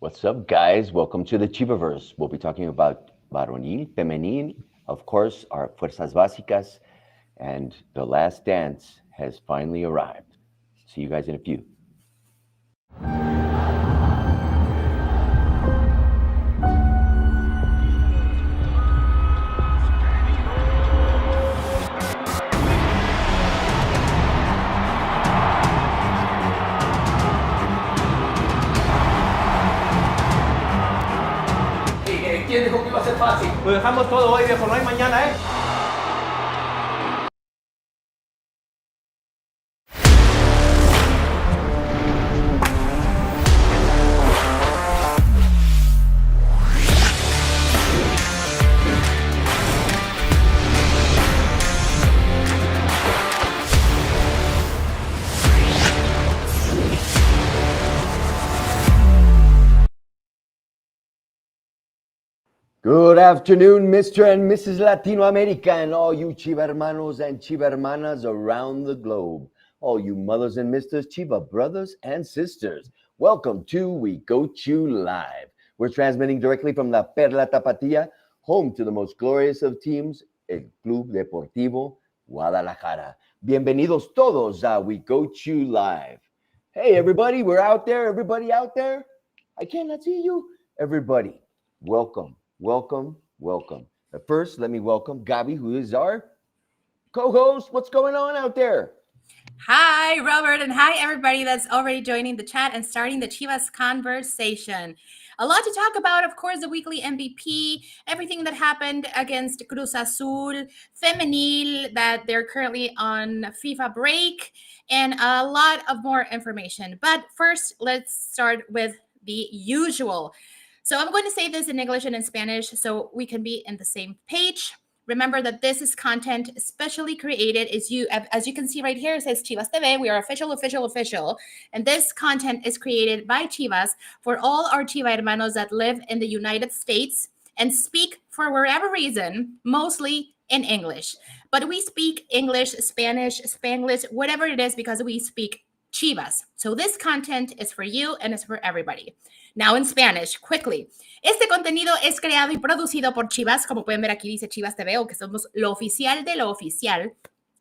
What's up, guys? Welcome to the Chivaverse. We'll be talking about varonil, femenil, of course, our fuerzas básicas, and the last dance has finally arrived. See you guys in a few. ¿Quién dijo que iba a ser fácil? Lo dejamos todo hoy, viejo, no hay mañana, ¿eh? Good afternoon, Mr. and Mrs. Latino America, and all you Chiva hermanos and Chiva hermanas around the globe. All you mothers and misters, Chiva brothers and sisters. Welcome to We Go Chew Live. We're transmitting directly from La Perla Tapatía, home to the most glorious of teams, el Club Deportivo Guadalajara. Bienvenidos todos a We Go Chew Live. Hey, everybody, we're out there. Everybody out there? I cannot see you. Everybody, welcome. Welcome. But first, let me welcome Gabi, who is our co-host. What's going on out there? Hi, Robert, and hi, everybody that's already joining the chat and starting the Chivas conversation. A lot to talk about, of course, the weekly MVP, everything that happened against Cruz Azul, Femenil, that they're currently on FIFA break, and a lot of more information. But first, let's start with the usual. So I'm going to say this in English and in Spanish so we can be in the same page. Remember that this is content specially created. As you can see right here, it says Chivas TV. We are official. And this content is created by Chivas for all our Chiva hermanos that live in the United States and speak, for whatever reason, mostly in English. But we speak English, Spanish, Spanglish, whatever it is, because we speak Chivas. So this content is for you and it's for everybody. Now in Spanish, quickly. Este contenido es creado y producido por Chivas, como pueden ver aquí dice Chivas TV, o que somos lo oficial de lo oficial.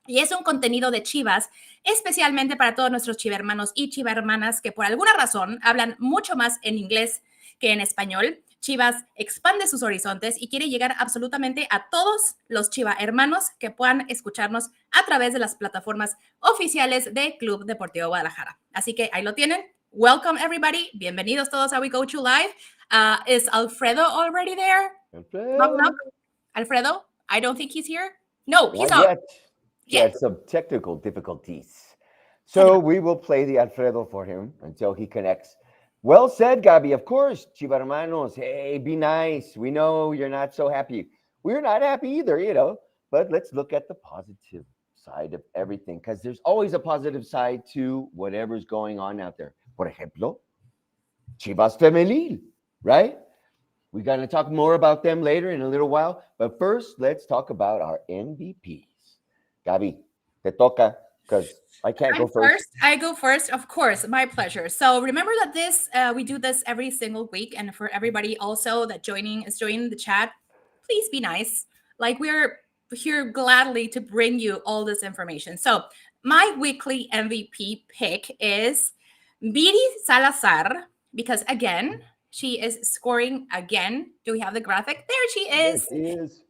Y es un contenido de Chivas, especialmente para todos nuestros chivermanos y chivermanas que por alguna razón hablan mucho más en inglés que en español. Chivas expande sus horizontes y quiere llegar absolutamente a todos los Chiva hermanos que puedan escucharnos a través de las plataformas oficiales de Club Deportivo Guadalajara. Así que ahí lo tienen. Welcome, everybody. Bienvenidos todos a We Go To Live. Is Alfredo already there? Alfredo. Alfredo? I don't think he's here. No, he's Not on. yet. He had some technical difficulties. So we will play the Alfredo for him until he connects. Well said, Gabi. Of course, Chiva hermanos. Hey, be nice. We know you're not so happy. We're not happy either, but let's look at the positive side of everything, because there's always a positive side to whatever's going on out there. Por ejemplo, Chivas Feminil, right? We're going to talk more about them later in a little while. But first, let's talk about our MVPs. Gabi, te toca, because I can't go first. I go first, of course. My pleasure. So remember that we do this every single week. And for everybody also that is joining the chat, please be nice. Like, we're here gladly to bring you all this information. So my weekly MVP pick is Viri Salazar, because again, she is scoring again. Do we have the graphic? There she is.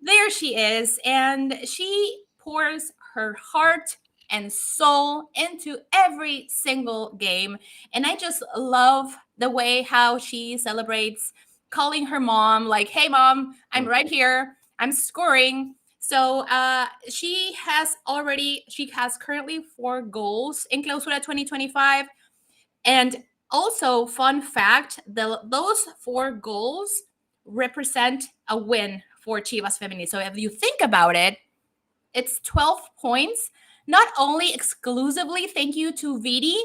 There she is. And she pours her heart and soul into every single game. And I just love the way how she celebrates, calling her mom, like, hey, mom, I'm right here. I'm scoring. So she has currently 4 goals in Clausura 2025. And also, fun fact, those 4 goals represent a win for Chivas Feminil. So if you think about it, it's 12 points, not only exclusively thank you to Vidi,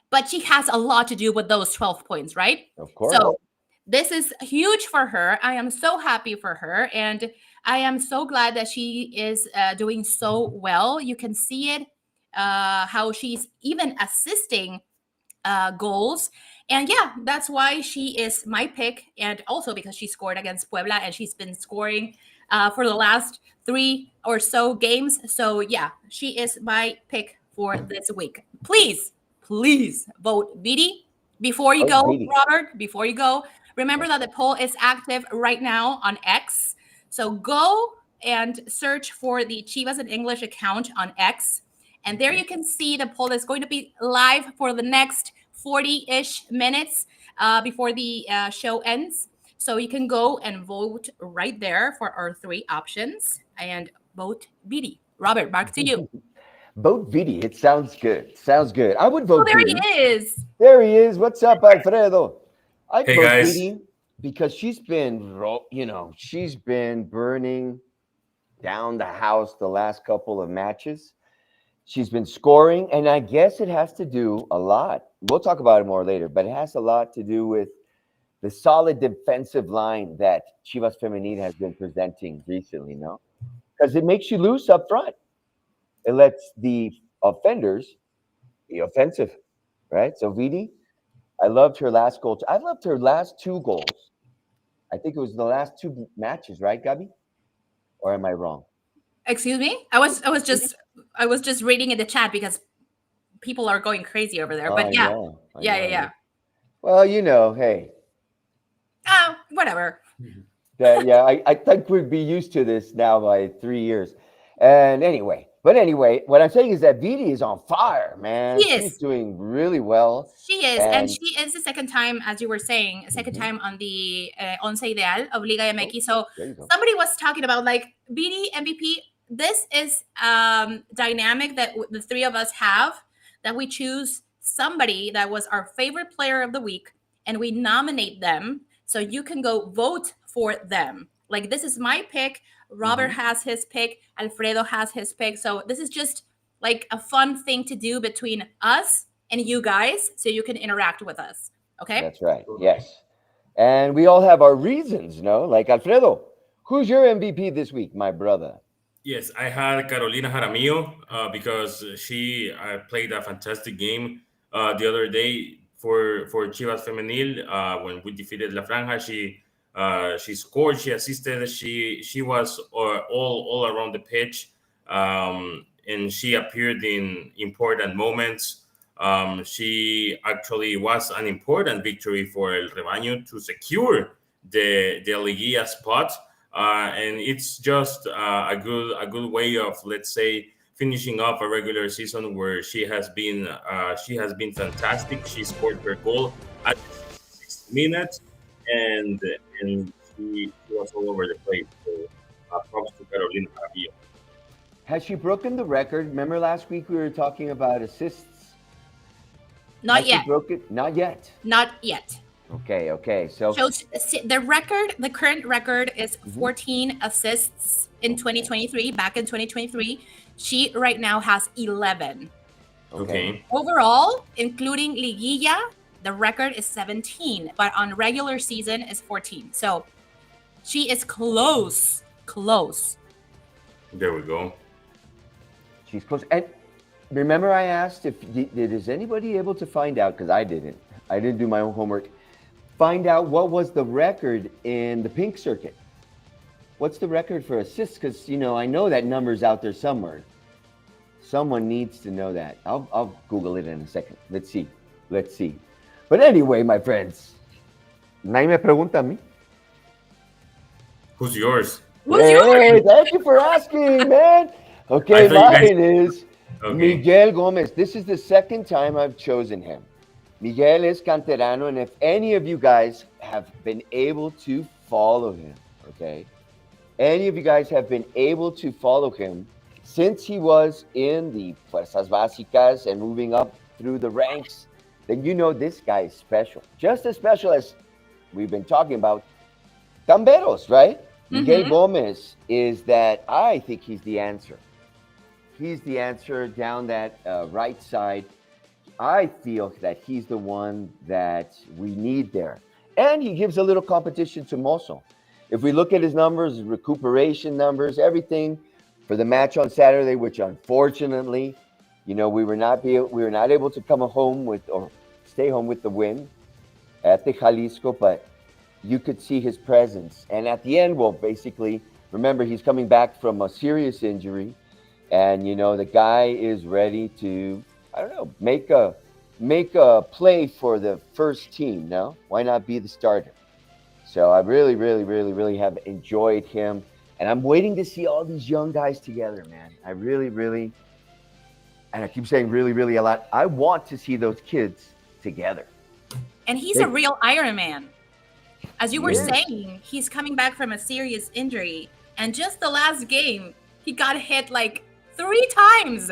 but she has a lot to do with those 12 points, right? Of course. So this is huge for her. I am so happy for her. And I am so glad that she is doing so well. You can see it, how she's even assisting goals. And yeah, that's why she is my pick. And also because she scored against Puebla and she's been scoring for the last 3 or so games. So yeah, she is my pick for this week. Please, please vote Vidi. Before you Oh, go, Vidi. Robert, before you go, remember that the poll is active right now on X. So go and search for the Chivas in English account on X. And there you can see the poll is going to be live for the next 40-ish minutes before the show ends. So you can go and vote right there for our 3 options and vote Vidi. Robert, back to you. Vote Vidi. It sounds good. Sounds good. I would Oh, vote there Vidi. he is. There he is. What's up, Alfredo? I'd Hey, vote guys. Vidi because she's been burning down the house the last couple of matches. She's been scoring, and I guess it has to do a lot. We'll talk about it more later, but it has a lot to do with the solid defensive line that Chivas Feminil has been presenting recently, no? Because it makes you loose up front. It lets the offenders be offensive, right? So Vidi, I loved her last goal. I loved her last 2 goals. I think it was the last 2 matches, right, Gabi? Or am I wrong? Excuse me? I was just reading in the chat because people are going crazy over there. Oh, But I yeah. know. I Yeah, know. yeah, yeah. Well, hey, Oh, whatever. I think we'd be used to this now by 3 years. And anyway, what I'm saying is that Vidi is on fire, man. She is. She's doing really well. She is, and And she is the second time, as you were saying, second Mhm. time on the Once Ideal of Liga MX. So there you go. somebody was talking about like BD MVP. This is dynamic that the 3 of us have, that we choose somebody that was our favorite player of the week and we nominate them. So you can go vote for them. Like, this is my pick. Robert has his pick. Alfredo has his pick. So this is just like a fun thing to do between us and you guys, so you can interact with us. Okay. That's right. Yes. And we all have our reasons, no? Like Alfredo, who's your MVP this week, my brother? Yes, I had Carolina Jaramillo because she played a fantastic game the other day for Chivas Feminil when we defeated La Franja. She scored, she assisted, she was all around the pitch, and she appeared in important moments. She actually was an important victory for El Rebaño to secure the Liguilla spot. And it's just a good way of, let's say, finishing off a regular season where she has been fantastic. She scored her goal at 6 minutes, and she was all over the place. So props to Carolina Jaramillo. Has she broken the record? Remember last week we were talking about assists? Not Has yet. she broke it? Not yet. Not yet. Okay. So The current record is 14 assists in 2023. Back in 2023, she right now has 11. Okay. Overall, including Liguilla, the record is 17, but on regular season is 14. So she is close. There we go. she's close. And remember I asked if is anybody able to find out, because I didn't do my own homework, find out what was the record in the pink circuit. What's the record for assists? Because, I know that number's out there somewhere. Someone needs to know that. I'll Google it in a second. Let's see. But anyway, my friends, nadie me pregunta a mí. Who's yours? Hey, thank you for asking, man. Okay, mine is Miguel Gomez. This is the second time I've chosen him. Miguel is canterano, and if any of you guys have been able to follow him, okay? Any of you guys have been able to follow him since he was in the Fuerzas Básicas and moving up through the ranks, then you know this guy is special. Just as special as we've been talking about Tamberos, right? Miguel Gomez is that. I think he's the answer. He's the answer down that right side. I feel that he's the one that we need there. And he gives a little competition to Mozo. If we look at his numbers, his recuperation numbers, everything for the match on Saturday, which unfortunately, we were not able to come home with or stay home with the win. at the Jalisco, but you could see his presence. And at the end, well, basically, remember, he's coming back from a serious injury. And, you know, the guy is ready to, I don't know, make a play for the first team, no? Why not be the starter? So I really have enjoyed him. And I'm waiting to see all these young guys together, man. I really, and I keep saying really a lot, I want to see those kids together. And he's a real Iron Man. As you were saying, he's coming back from a serious injury. And just the last game, he got hit like 3 times.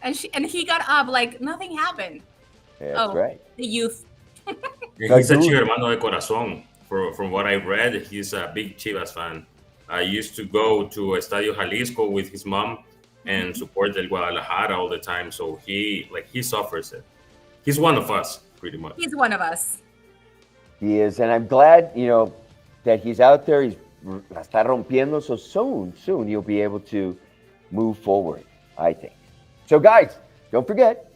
And he got up like nothing happened. That's right. The youth. He's a Chivas hermano de corazón. From what I read, he's a big Chivas fan. I used to go to Estadio Jalisco with his mom and support El Guadalajara all the time. So he suffers it. He's one of us, pretty much. He's one of us. He is, and I'm glad, you know, that he's out there. He's la está rompiendo, so soon he'll be able to move forward, I think. So guys, don't forget,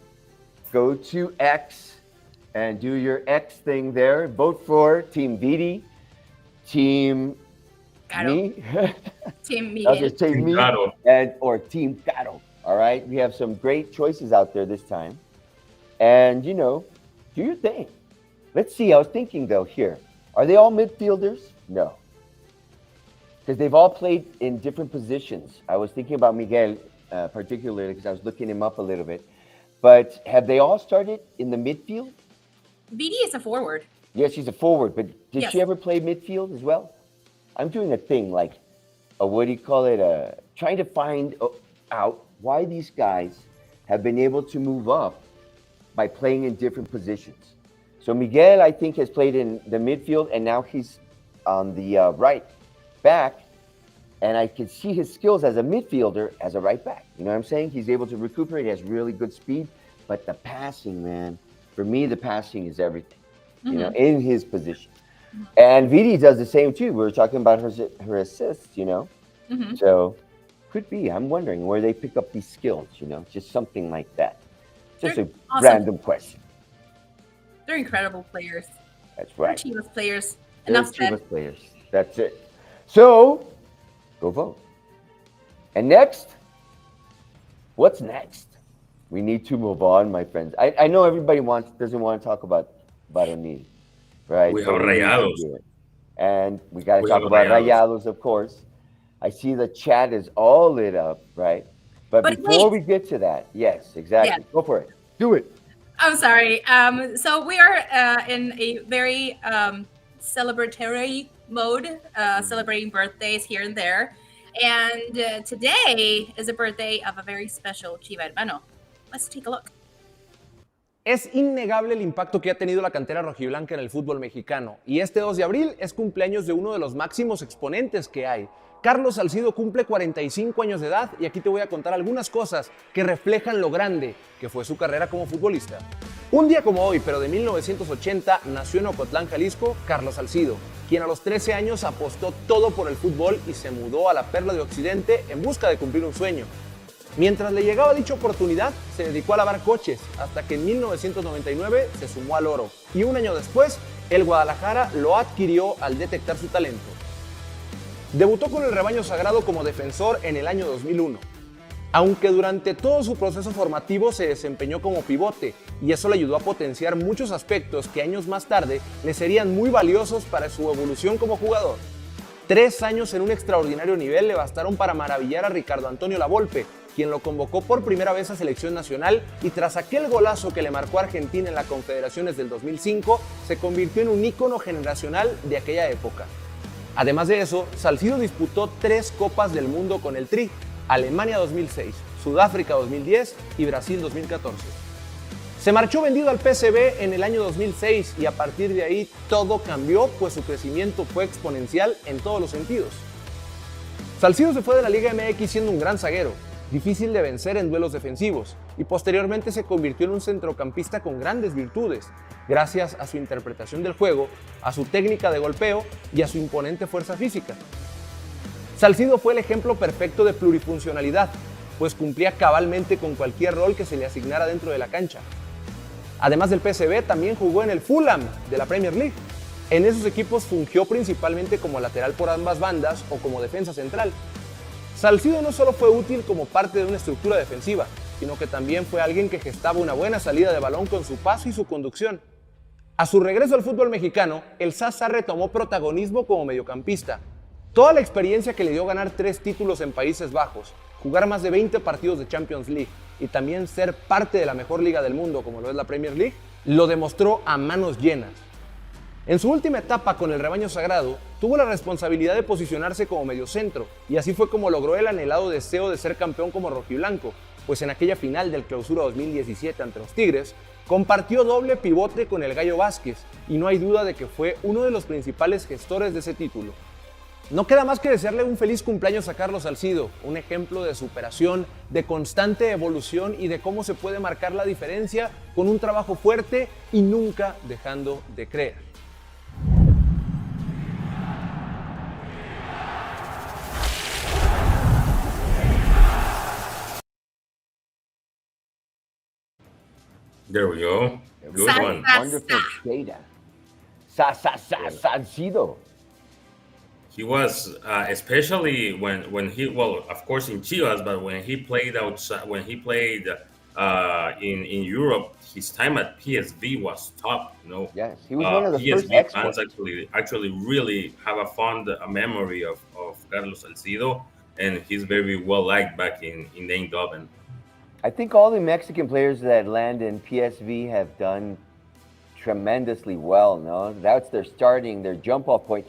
go to X and do your X thing there. Vote for Team Vidi, Team Me, Team Miguel, Team Me, or Team Caro. All right, we have some great choices out there this time, and you know, do your thing. Let's see. I was thinking though here, are they all midfielders? No, because they've all played in different positions. I was thinking about Miguel particularly because I was looking him up a little bit. But have they all started in the midfield? Vidi is a forward. Yes, she's a forward, but did she Yes. ever play midfield as well? I'm doing a thing like, what do you call it? Trying to find out why these guys have been able to move up by playing in different positions. So Miguel, I think, has played in the midfield, and now he's on the right back. And I can see his skills as a midfielder, as a right back. You know what I'm saying? He's able to recuperate, he has really good speed. But the passing, man, for me, the passing is everything, you know, in his position. And Vidi does the same too. We were talking about her assists, you know. So could be. I'm wondering where they pick up these skills, you know, just something like that. Just They're a awesome. random question. They're incredible players. That's right. They're Chivas players. They're Enough said. Chivas players. That's it. So go vote. And next, what's next? We need to move on, my friends. I know everybody doesn't want to talk about Varonil, right? We have But need to Rayados. do it. And we got to We talk have about Rayados. Rayados, of course. I see the chat is all lit up, right? But before we get to that, yes, exactly. Yeah. Go for it. Do it. I'm sorry. So we are in a very celebratory mode, celebrating birthdays here and there. And today is a birthday of a very special Chiva hermano. Let's take a look. Es innegable el impacto que ha tenido la cantera rojiblanca en el fútbol mexicano, y este 2 de abril es cumpleaños de uno de los máximos exponentes que hay. Carlos Salcido cumple 45 años de edad y aquí te voy a contar algunas cosas que reflejan lo grande que fue su carrera como futbolista. Un día como hoy, pero de 1980, nació en Ocotlán, Jalisco, Carlos Salcido, quien a los 13 años apostó todo por el fútbol y se mudó a la Perla de Occidente en busca de cumplir un sueño. Mientras le llegaba dicha oportunidad, se dedicó a lavar coches, hasta que en 1999 se sumó al Oro, y un año después, el Guadalajara lo adquirió al detectar su talento. Debutó con el Rebaño Sagrado como defensor en el año 2001, aunque durante todo su proceso formativo se desempeñó como pivote, y eso le ayudó a potenciar muchos aspectos que años más tarde le serían muy valiosos para su evolución como jugador. 3 años en un extraordinario nivel le bastaron para maravillar a Ricardo Antonio Lavolpe, quien lo convocó por primera vez a selección nacional y tras aquel golazo que le marcó a Argentina en la Confederaciones del 2005, se convirtió en un ícono generacional de aquella época. Además de eso, Salcido disputó 3 Copas del Mundo con el Tri, Alemania 2006, Sudáfrica 2010 y Brasil 2014. Se marchó vendido al PSV en el año 2006 y a partir de ahí todo cambió, pues su crecimiento fue exponencial en todos los sentidos. Salcido se fue de la Liga MX siendo un gran zaguero, difícil de vencer en duelos defensivos, y posteriormente se convirtió en un centrocampista con grandes virtudes, gracias a su interpretación del juego, a su técnica de golpeo y a su imponente fuerza física. Salcido fue el ejemplo perfecto de plurifuncionalidad, pues cumplía cabalmente con cualquier rol que se le asignara dentro de la cancha. Además del PSV, también jugó en el Fulham de la Premier League. En esos equipos fungió principalmente como lateral por ambas bandas o como defensa central. Salcido no solo fue útil como parte de una estructura defensiva, sino que también fue alguien que gestaba una buena salida de balón con su paso y su conducción. A su regreso al fútbol mexicano, el Sasa retomó protagonismo como mediocampista. Toda la experiencia que le dio ganar 3 títulos en Países Bajos, jugar más de 20 partidos de Champions League y también ser parte de la mejor liga del mundo como lo es la Premier League, lo demostró a manos llenas. En su última etapa con el Rebaño Sagrado, tuvo la responsabilidad de posicionarse como mediocentro y así fue como logró el anhelado deseo de ser campeón como rojiblanco, pues en aquella final del Clausura 2017 ante los Tigres, compartió doble pivote con el Gallo Vázquez y no hay duda de que fue uno de los principales gestores de ese título. No queda más que desearle un feliz cumpleaños a Carlos Salcido, un ejemplo de superación, de constante evolución y de cómo se puede marcar la diferencia con un trabajo fuerte y nunca dejando de creer. There we go. Good one. Wonderful data. Salcido. He was especially when he, well, of course in Chivas, but when he played outside, when he played in Europe, his time at PSV was top. You know, Yes, he was one of the first PSV exports. fans actually really have a fond memory of Carlos Salcido, and he's very well liked back in Eindhoven. I think all the Mexican players that land in PSV have done tremendously well, no? That's their jump-off point.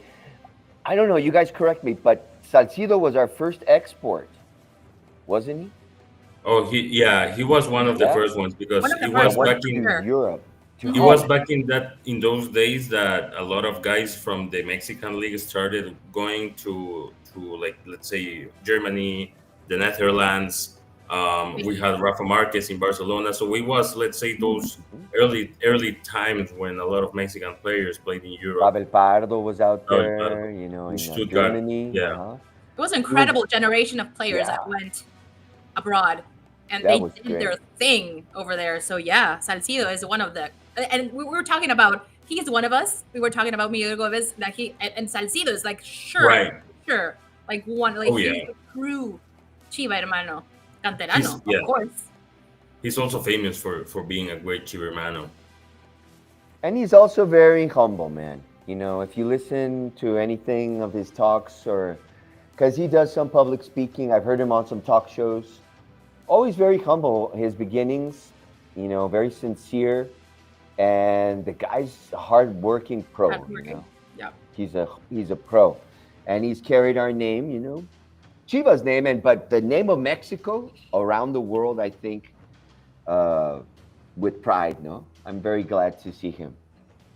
I don't know, you guys correct me, but Salcido was our first export, wasn't he? Oh, he was one of the first ones because One of the he was first ones back in for sure. Europe. he was back in those days that a lot of guys from the Mexican league started going to like, let's say, Germany, the Netherlands. We had Rafa Marquez in Barcelona, so we was, let's say, those early times when a lot of Mexican players played in Europe. Pavel Pardo was out Pavel there, Pardo. you know, In in Stuttgart, Germany. yeah. Uh-huh. It was an incredible generation of players that went abroad, and That they was did great. their thing over there. So yeah, Salcido is one of the, and we were talking about, he's one of us. We were talking about Miguel Goves, that he and Salcido is like Right. sure, like one, like Oh, he's yeah. a true Chiva hermano, canterano, He's- yeah. of course. He's also famous for being a great Chivermano. And he's also very humble, man. You know, if you listen to anything of his talks, or because he does some public speaking, I've heard him on some talk shows. Always very humble. His beginnings, you know, very sincere, and the guy's a hard-working pro. Hardworking. You know? Yeah. He's a pro, and he's carried our name, you know, Chivas name, but the name of Mexico around the world, I think, with pride. No, I'm very glad to see him.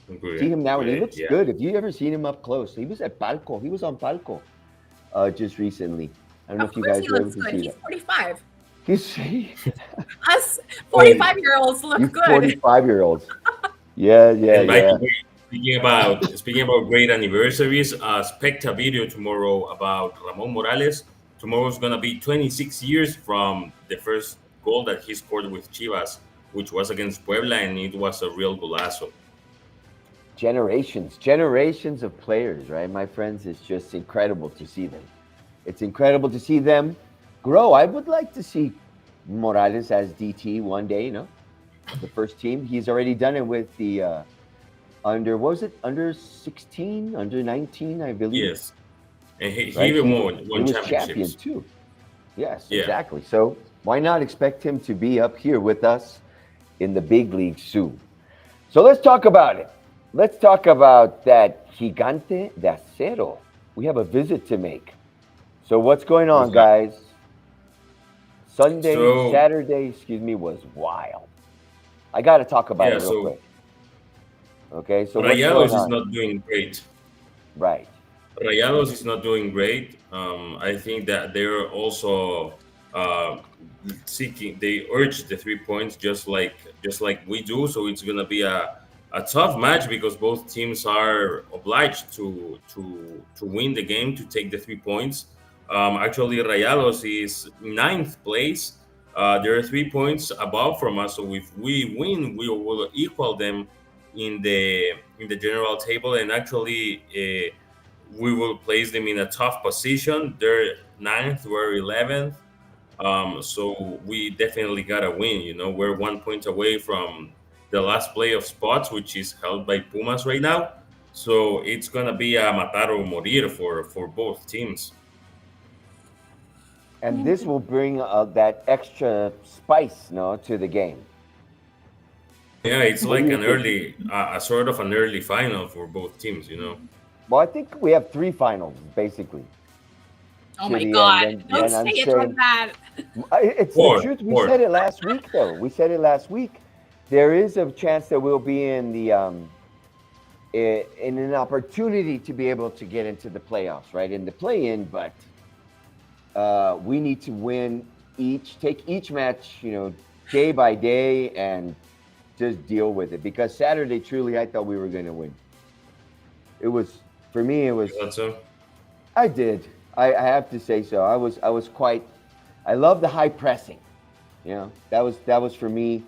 See him now, and he looks good. If you ever seen him up close, he was at Palco. He was on Palco just recently. I don't know Of if you course guys he were able looks to good. see He's that. 45. Us Oh, 45-year-olds look These good. 45-year-olds. Yeah. And by the way, speaking about great anniversaries, expect a video tomorrow about Ramon Morales. Tomorrow's gonna be 26 years from the first goal that he scored with Chivas, which was against Puebla, and it was a real golazo. Generations of players, right, my friends? It's just incredible to see them. It's incredible to see them grow. I would like to see Morales as DT one day, you know, the first team. He's already done it with the under 16, under 19, I believe. Yes, and he Right? even He won was champion championships. too. Yes, Yeah. exactly. So why not expect him to be up here with us in the big league soon? So let's talk about it. Let's talk about that Gigante de Acero. We have a visit to make. So what's going on, guys? Saturday, was wild. I got to talk about it real quick. Okay, so what's Rayados going is on? not doing great. Right. Rayados is not doing great. I think that they're also seeking. They urge the 3 points just like we do. So it's gonna be a tough match because both teams are obliged to win the game to take the 3 points. Actually, Rayados is 9th place They're 3 points above from us, so if we win, we will equal them in the general table, and actually we will place them in a tough position. They're ninth, we're 11th. So we definitely gotta win. We're 1 point away from the last playoff spots, which is held by Pumas right now. So it's gonna be a matar or morir for both teams. And this will bring that extra spice, no, to the game. Yeah, it's What do like you an think? early, a sort of an early final for both teams. Well, I think we have 3 finals, basically. Oh to my the end, God. and Don't I'm say it like saying that. it's Four, the truth. We four. said it last week, though. We said it last week. There is a chance that we'll be in the in an opportunity to be able to get into the playoffs, right? In the play-in, but we need to win take each match, day by day, and just deal with it. Because Saturday, truly, I thought we were going to win. It was, for me, it was. You thought so? I did. I have to say so. I was quite. I love the high pressing. That was for me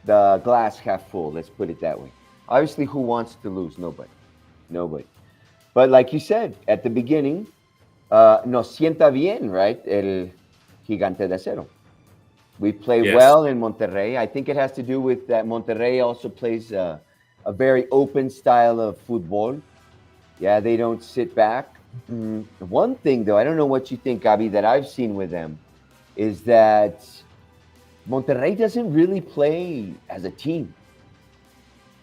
the glass half full. Let's put it that way. Obviously, who wants to lose? Nobody. But like you said at the beginning, nos sienta bien, right? El gigante de acero. We play Yes. well in Monterrey. I think it has to do with that Monterrey also plays a very open style of football. Yeah, they don't sit back. One thing, though, I don't know what you think, Gabi, that I've seen with them is that Monterrey doesn't really play as a team.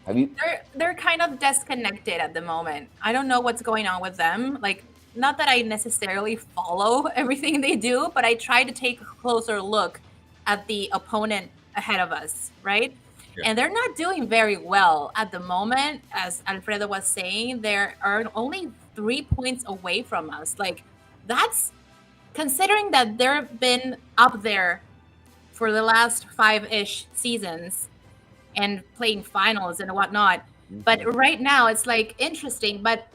Have you? They're kind of disconnected at the moment. I don't know what's going on with them. Like, not that I necessarily follow everything they do, but I try to take a closer look at the opponent ahead of us, right? Yeah. And they're not doing very well at the moment. As Alfredo was saying, they are only 3 points away from us. Like, that's considering that they've been up there for the last 5-ish seasons and playing finals and whatnot. But right now it's like interesting. But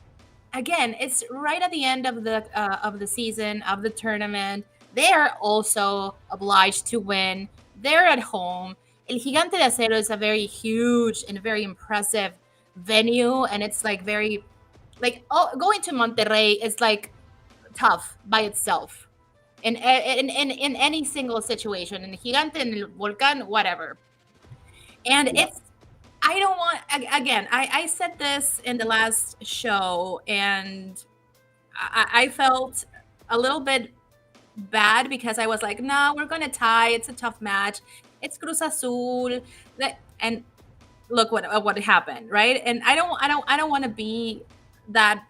again, it's right at the end of the season, of the tournament. They are also obliged to win. They're at home. El Gigante de Acero is a very huge and very impressive venue, and it's like very like going to Monterrey is like tough by itself in any single situation. In Gigante, in El Volcán, whatever. And Yeah. it's I don't want again. I said this in the last show, and I felt a little bit bad because I was like, "No, we're gonna tie. It's a tough match. It's Cruz Azul." And look what happened, right? And I don't want to be that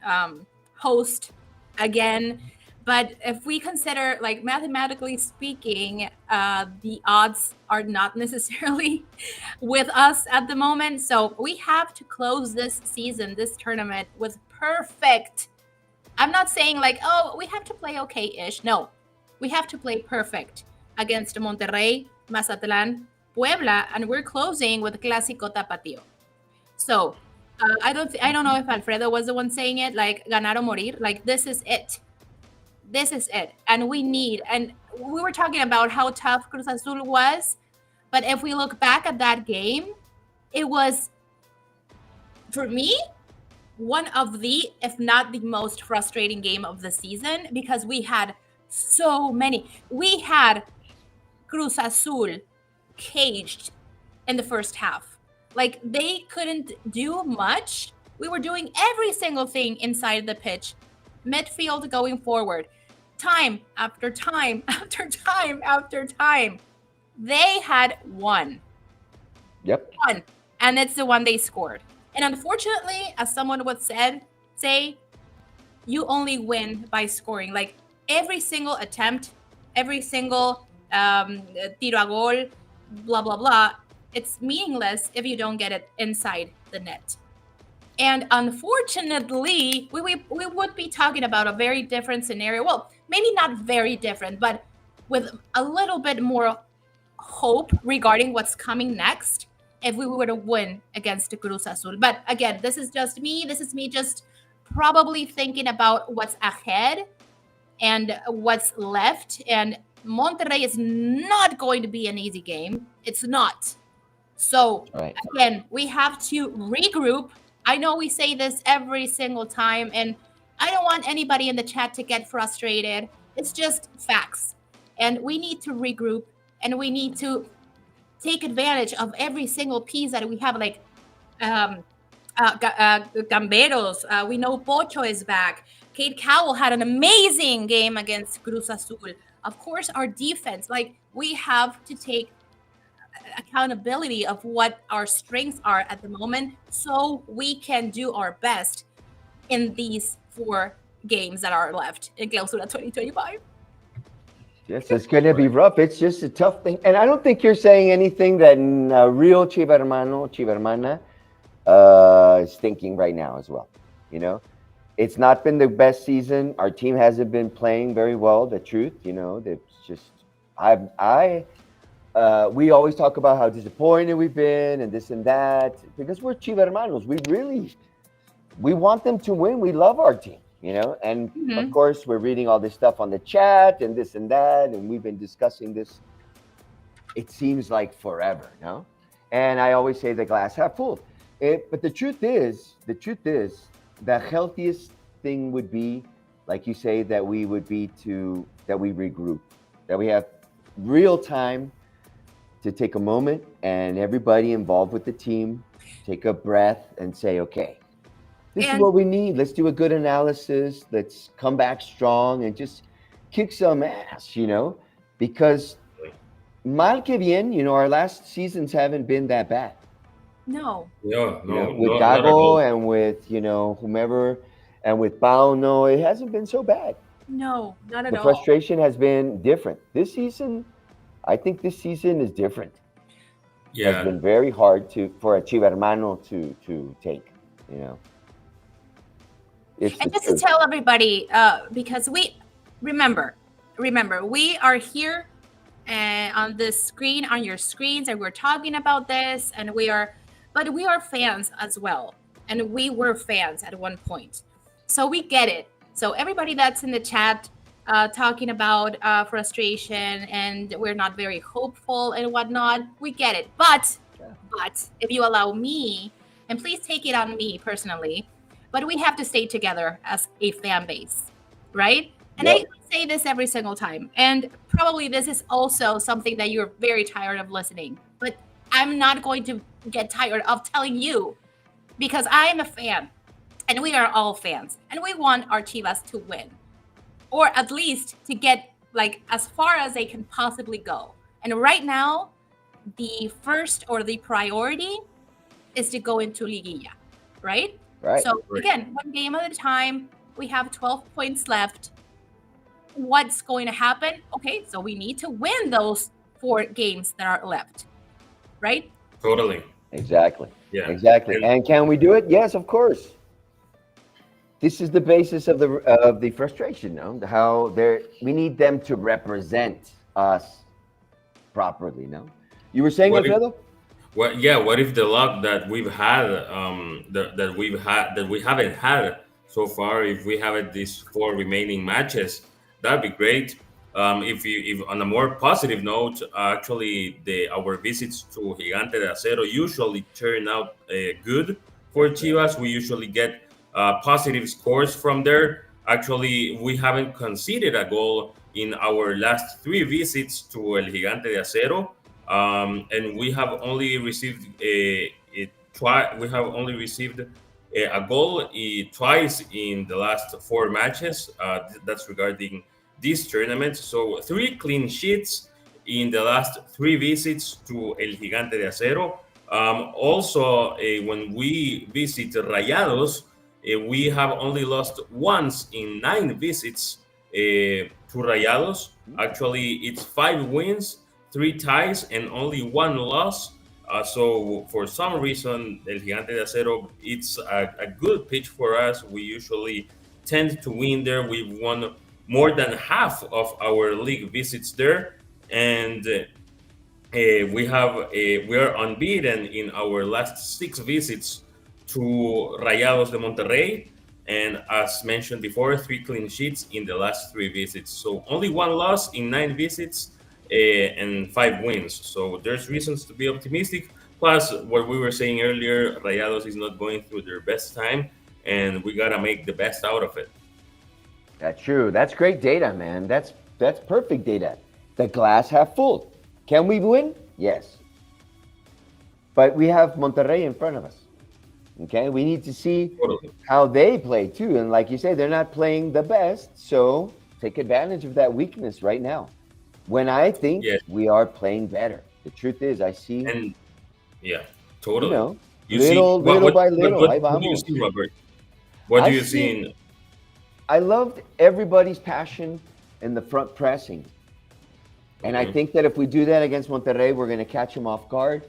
host again. But if we consider, like, mathematically speaking, the odds are not necessarily with us at the moment. So we have to close this season, this tournament, with perfect. I'm not saying like, oh, we have to play okay-ish. No, we have to play perfect against Monterrey, Mazatlan, Puebla, and we're closing with Clásico Tapatío. So I don't know if Alfredo was the one saying it, like ganar o morir. Like, this is it. This is it. And we were talking about how tough Cruz Azul was, but if we look back at that game, it was, for me, one of the, if not the most frustrating game of the season, because we had so many. We had Cruz Azul caged in the first half. Like, they couldn't do much. We were doing every single thing inside the pitch, midfield going forward, time after time after time after time. They had one, Yep. and it's the one they scored. And unfortunately, as someone would say, you only win by scoring. Like, every single attempt, every single tiro a gol, blah blah blah, it's meaningless if you don't get it inside the net. And unfortunately, we would be talking about a very different scenario. Well, maybe not very different, but with a little bit more hope regarding what's coming next if we were to win against Cruz Azul. But again, this is just me. This is me just probably thinking about what's ahead and what's left. And Monterrey is not going to be an easy game. It's not. So Right. again, we have to regroup. I know we say this every single time, and I don't want anybody in the chat to get frustrated. It's just facts. And we need to regroup, and we need to take advantage of every single piece that we have, like Gamberos. We know Pocho is back. Kate Cowell had an amazing game against Cruz Azul. Of course, our defense, like we have to take accountability of what our strengths are at the moment so we can do our best in these 4 games that are left in Clausura 2025. Yes, it's going to be rough. It's just a tough thing. And I don't think you're saying anything that a real Chiva hermano, Chiva hermana is thinking right now as well. You know, it's not been the best season. Our team hasn't been playing very well, the truth. You know, it's just, we always talk about how disappointed we've been and this and that because we're Chiva hermanos. We want them to win. We love our team. You know, and of course, we're reading all this stuff on the chat and this and that, and we've been discussing this. It seems like forever, no? And I always say the glass half full. But the truth is, the healthiest thing would be, like you say, that we regroup, that we have real time to take a moment and everybody involved with the team take a breath and say, okay, this is what we need. Let's do a good analysis. Let's come back strong and just kick some ass, you know, because mal que bien, you know, our last seasons haven't been that bad. No. Yeah, no, with not at Gago all. and with, you know, whomever, and with Pauno, it hasn't been so bad. No, not at The all. frustration has been different. This season, I think this season is different. Yeah, It's been very hard for a Chiva hermano to take, you know. And just to tell everybody, because we remember, we are here on the screen, on your screens, and we're talking about this, and but we are fans as well, and we were fans at one point, so we get it. So everybody that's in the chat talking about frustration and we're not very hopeful and whatnot, we get it. But if you allow me, and please take it on me personally, but we have to stay together as a fan base, right? And I say this every single time. And probably this is also something that you're very tired of listening. But I'm not going to get tired of telling you because I'm a fan. And we are all fans. And we want our Chivas to win. Or at least to get like as far as they can possibly go. And right now, the first or the priority is to go into Liguilla, right? Right. So again, 1 game at a time. We have 12 points left. What's going to happen? Okay, so we need to win those 4 games that are left, right? totally. Exactly. Yeah, Exactly. And can we do it? Yes, of course. This is the basis of the frustration, no? How we need them to represent us properly, no? You were saying, Alfredo? What if the luck that we've had, that we haven't had so far, if we have it these 4 remaining matches, that'd be great. If on a more positive note, actually our visits to Gigante de Acero usually turn out good for Chivas. We usually get positive scores from there. Actually, we haven't conceded a goal in our last 3 visits to El Gigante de Acero. And we have only received a goal twice in the last 4 matches. That's regarding this tournament. So 3 clean sheets in the last 3 visits to El Gigante de Acero. Also, when we visit Rayados, we have only lost once in 9 visits to Rayados. Actually, it's 5 wins, 3 ties, and only 1 loss. So for some reason, El Gigante de Acero, it's a good pitch for us. We usually tend to win there. We've won more than half of our league visits there, and we are unbeaten in our last 6 visits to Rayados de Monterrey. And as mentioned before, 3 clean sheets in the last 3 visits. So only 1 loss in 9 visits and 5 wins. So there's reasons to be optimistic. Plus, what we were saying earlier, Rayados is not going through their best time, and we got to make the best out of it. That's true. That's great data, man. That's perfect data. The glass half full. Can we win? Yes. But we have Monterrey in front of us. Okay, we need to see how they play too. And like you say, they're not playing the best. So take advantage of that weakness right now. When I think we are playing better. The truth is, I see. And yeah, totally. Little by little. What do you see, Robert? What do you see? I loved everybody's passion in the front pressing. And I think that if we do that against Monterrey, we're going to catch them off guard.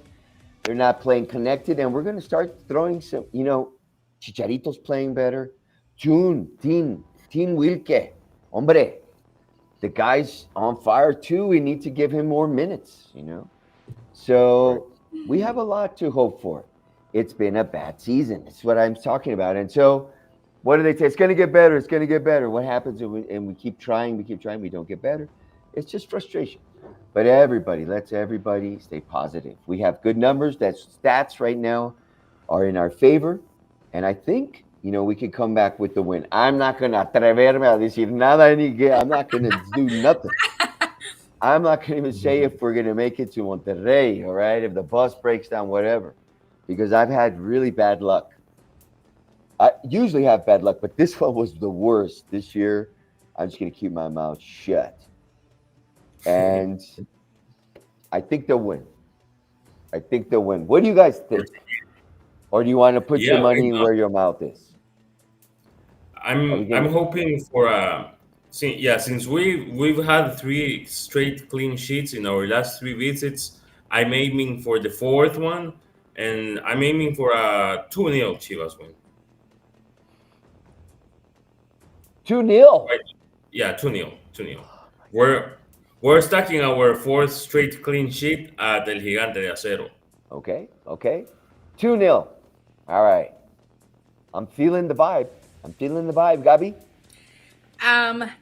They're not playing connected, and we're going to start throwing some, Chicharito's playing better. Tin Wilke. Hombre, the guy's on fire too. We need to give him more minutes, So we have a lot to hope for. It's been a bad season. It's what I'm talking about. And so what do they say? It's going to get better. It's going to get better. What happens and we keep trying, we don't get better? It's just frustration. But let's everybody stay positive. We have good numbers. That stats right now are in our favor. And I think, we could come back with the win. I'm not going to atreverme a decir nada. I'm not going to do nothing. I'm not going to even say if we're going to make it to Monterrey, all right? If the bus breaks down, whatever. Because I've had really bad luck. I usually have bad luck, but this one was the worst. This year, I'm just going to keep my mouth shut. And I think they'll win. What do you guys think? Or do you want to put your money where your mouth is? I'm hoping for since we've had 3 straight clean sheets in our last 3 visits. I'm aiming for the 4th one, and I'm aiming for a 2-0 Chivas win. 2-0. Right. Yeah, 2-0. We're stacking our 4th straight clean sheet at El Gigante de Acero. Okay. 2-0. All right. I'm feeling the vibe. Gabi?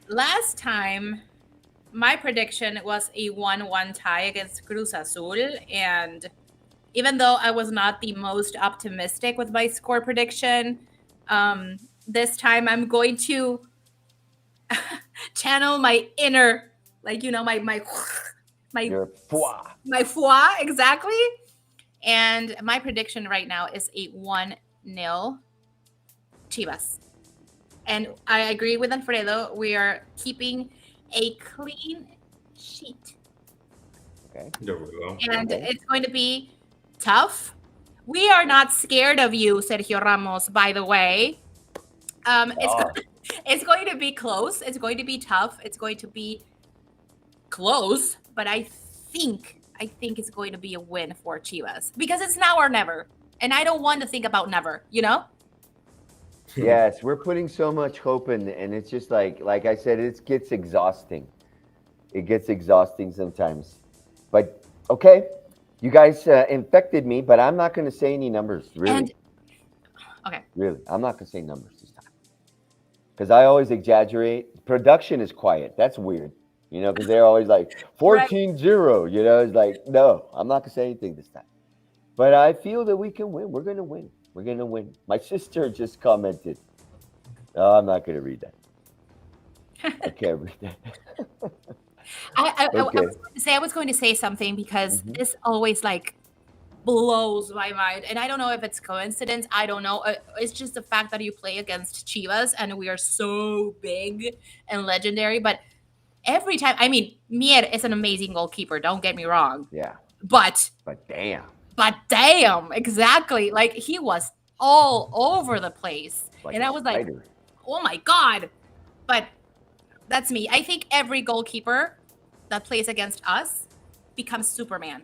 Last time, my prediction was a 1-1 tie against Cruz Azul. And even though I was not the most optimistic with my score prediction, this time I'm going to channel my inner, my foi, exactly. And my prediction right now is a 1-0 Chivas. And I agree with Alfredo. We are keeping a clean sheet. Okay. There we go. And it's going to be tough. We are not scared of you, Sergio Ramos, by the way. It's going to be close. It's going to be tough. It's going to be close. But I think it's going to be a win for Chivas. Because it's now or never. And I don't want to think about never, Yes, we're putting so much hope in, and it's just like I said, it gets exhausting. It gets exhausting sometimes. But, okay, you guys infected me, but I'm not going to say any numbers, really. Okay. Really, I'm not going to say numbers this time. Because I always exaggerate. Production is quiet. That's weird, because they're always like 14-0, It's like, no, I'm not going to say anything this time. But I feel that we can win. We're going to win. My sister just commented. Oh, I'm not going to read that. I can't read that. I was going to say something because this always blows my mind. And I don't know if it's coincidence. I don't know. It's just the fact that you play against Chivas and we are so big and legendary. But every time, Mier is an amazing goalkeeper. Don't get me wrong. Yeah. But damn, exactly. He was all over the place. And I was like, oh my God. But that's me. I think every goalkeeper that plays against us becomes Superman.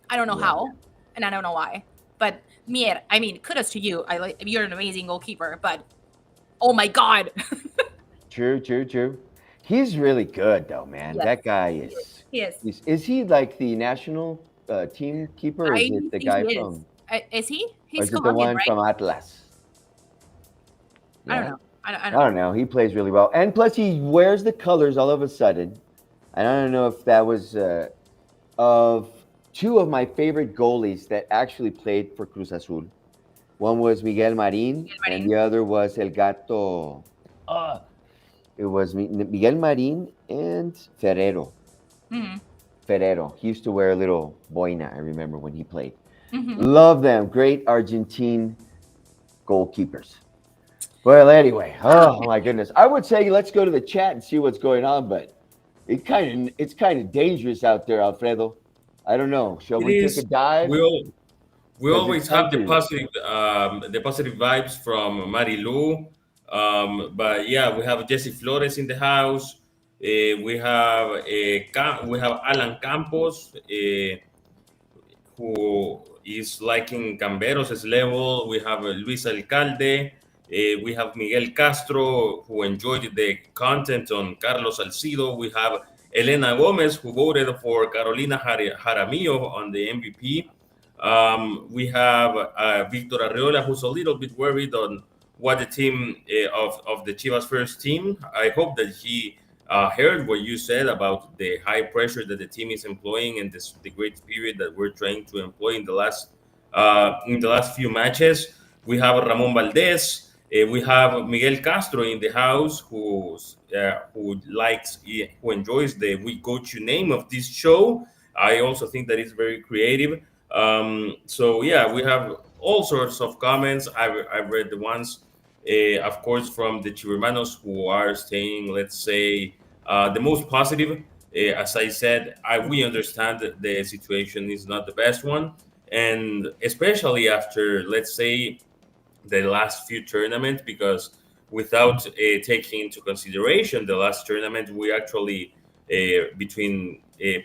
I don't know how, and I don't know why. But Mier, kudos to you. You're an amazing goalkeeper, but oh my God. True. He's really good though, man. Yes. That guy is. He is. Is he like the national team keeper? Or is it the guy from? Is he? He's Colombian, the one from Atlas. I don't know. I I don't. don't know. He plays really well, and plus he wears the colors all of a sudden. And I don't know if that was of two of my favorite goalies that actually played for Cruz Azul. One was Miguel Marin, and the other was El Gato. It was Miguel Marin and Ferrero. Mhm. Ferrero. He used to wear a little boina, I remember when he played. Mhm. Love them. Great Argentine goalkeepers. Well, anyway, oh my goodness. I would say let's go to the chat and see what's going on, but it's kind of dangerous out there, Alfredo. I don't know. Shall It we take a is. dive? We 'Cause it's always have dangerous. the positive vibes from Marilu. But yeah, we have Jesse Flores in the house. We have Alan Campos, who is liking Camberos' level. We have Luis Alcalde. We have Miguel Castro, who enjoyed the content on Carlos Salcido. We have Elena Gomez, who voted for Carolina Jaramillo on the MVP. We have Victor Arreola, who's a little bit worried on what the team of the Chivas first team. I hope that he heard what you said about the high pressure that the team is employing and the great spirit that we're trying to employ in the last few matches. We have Ramon Valdez. We have Miguel Castro in the house, who enjoys the "We Coach You" name of this show. I also think that it's very creative. So yeah, we have all sorts of comments. I've read the ones, of course, from the Chivermanos who are staying, let's say, the most positive. As I said, we understand that the situation is not the best one, and especially after, let's say, the last few tournaments, because without taking into consideration the last tournament, we actually between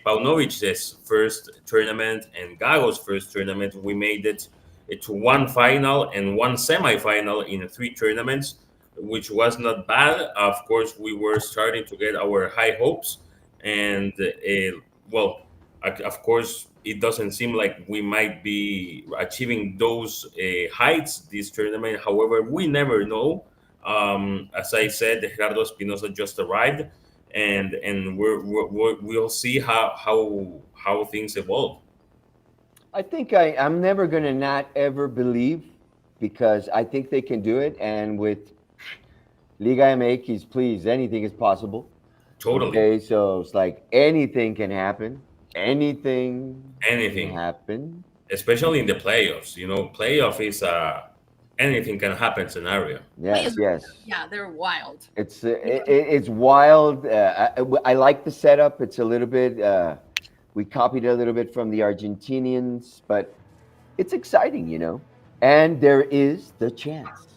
Paunovic's first tournament and Gago's first tournament, we made it to one final and one semifinal in three tournaments, which was not bad. Of course, we were starting to get our high hopes, and well, of course, it doesn't seem like we might be achieving those heights this tournament. However, we never know. As I said, Gerardo Espinosa just arrived, and we'll see how things evolve. I think I'm never going to not ever believe because I think they can do it. And with Liga MX, please, anything is possible. Totally, Okay, so it's like anything can happen. Anything can anything, happen. especially in the playoffs. You know, playoff is anything can happen scenario. Yes, yes. Yeah, they're wild. It's wild. I like the setup. It's a little bit. We copied a little bit from the Argentinians, but it's exciting, you know. And there is the chance.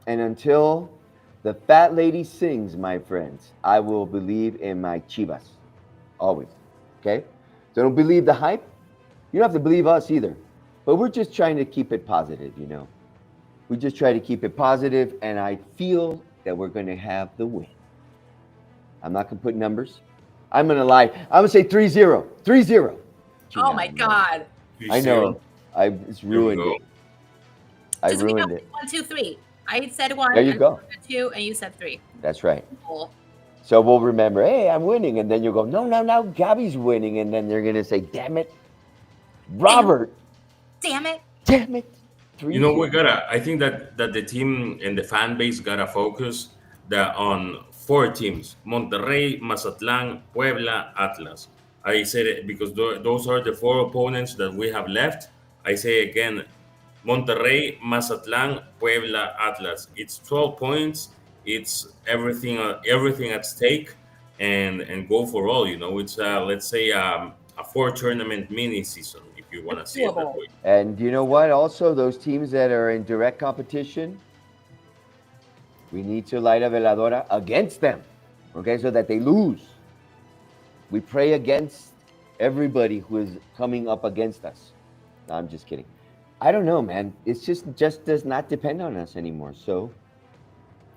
And until the fat lady sings, my friends, I will believe in my Chivas. Always. Okay? So don't believe the hype. You don't have to believe us either. But we're just trying to keep it positive, you know. We just try to keep it positive, and I feel that we're going to have the win. I'm not going to put numbers. I'm going to lie. I'm going to say 3-0. 3-0. Oh my God. I know. I just ruined go. it. I Just we ruined know it. 1, 2, 3. I said 1. There you and go. you said 2, and you said 3. That's right. Cool. So we'll remember, hey, I'm winning. And then you'll go, no, Gabby's winning. And then they're going to say, damn it, Robert. Damn it. Damn it. You know, I think that the team and the fan base gotta focus on four teams: Monterrey, Mazatlan, Puebla, Atlas. I said it because those are the four opponents that we have left. I say again, Monterrey, Mazatlan, Puebla, Atlas. It's 12 points. It's everything at stake, and go for all. You know, it's let's say a 4 tournament mini season, if you want to see it that way. And you know what? Also, those teams that are in direct competition, we need to light a veladora against them, okay, so that they lose. We pray against everybody who is coming up against us. No, I'm just kidding. I don't know, man. It's just does not depend on us anymore. So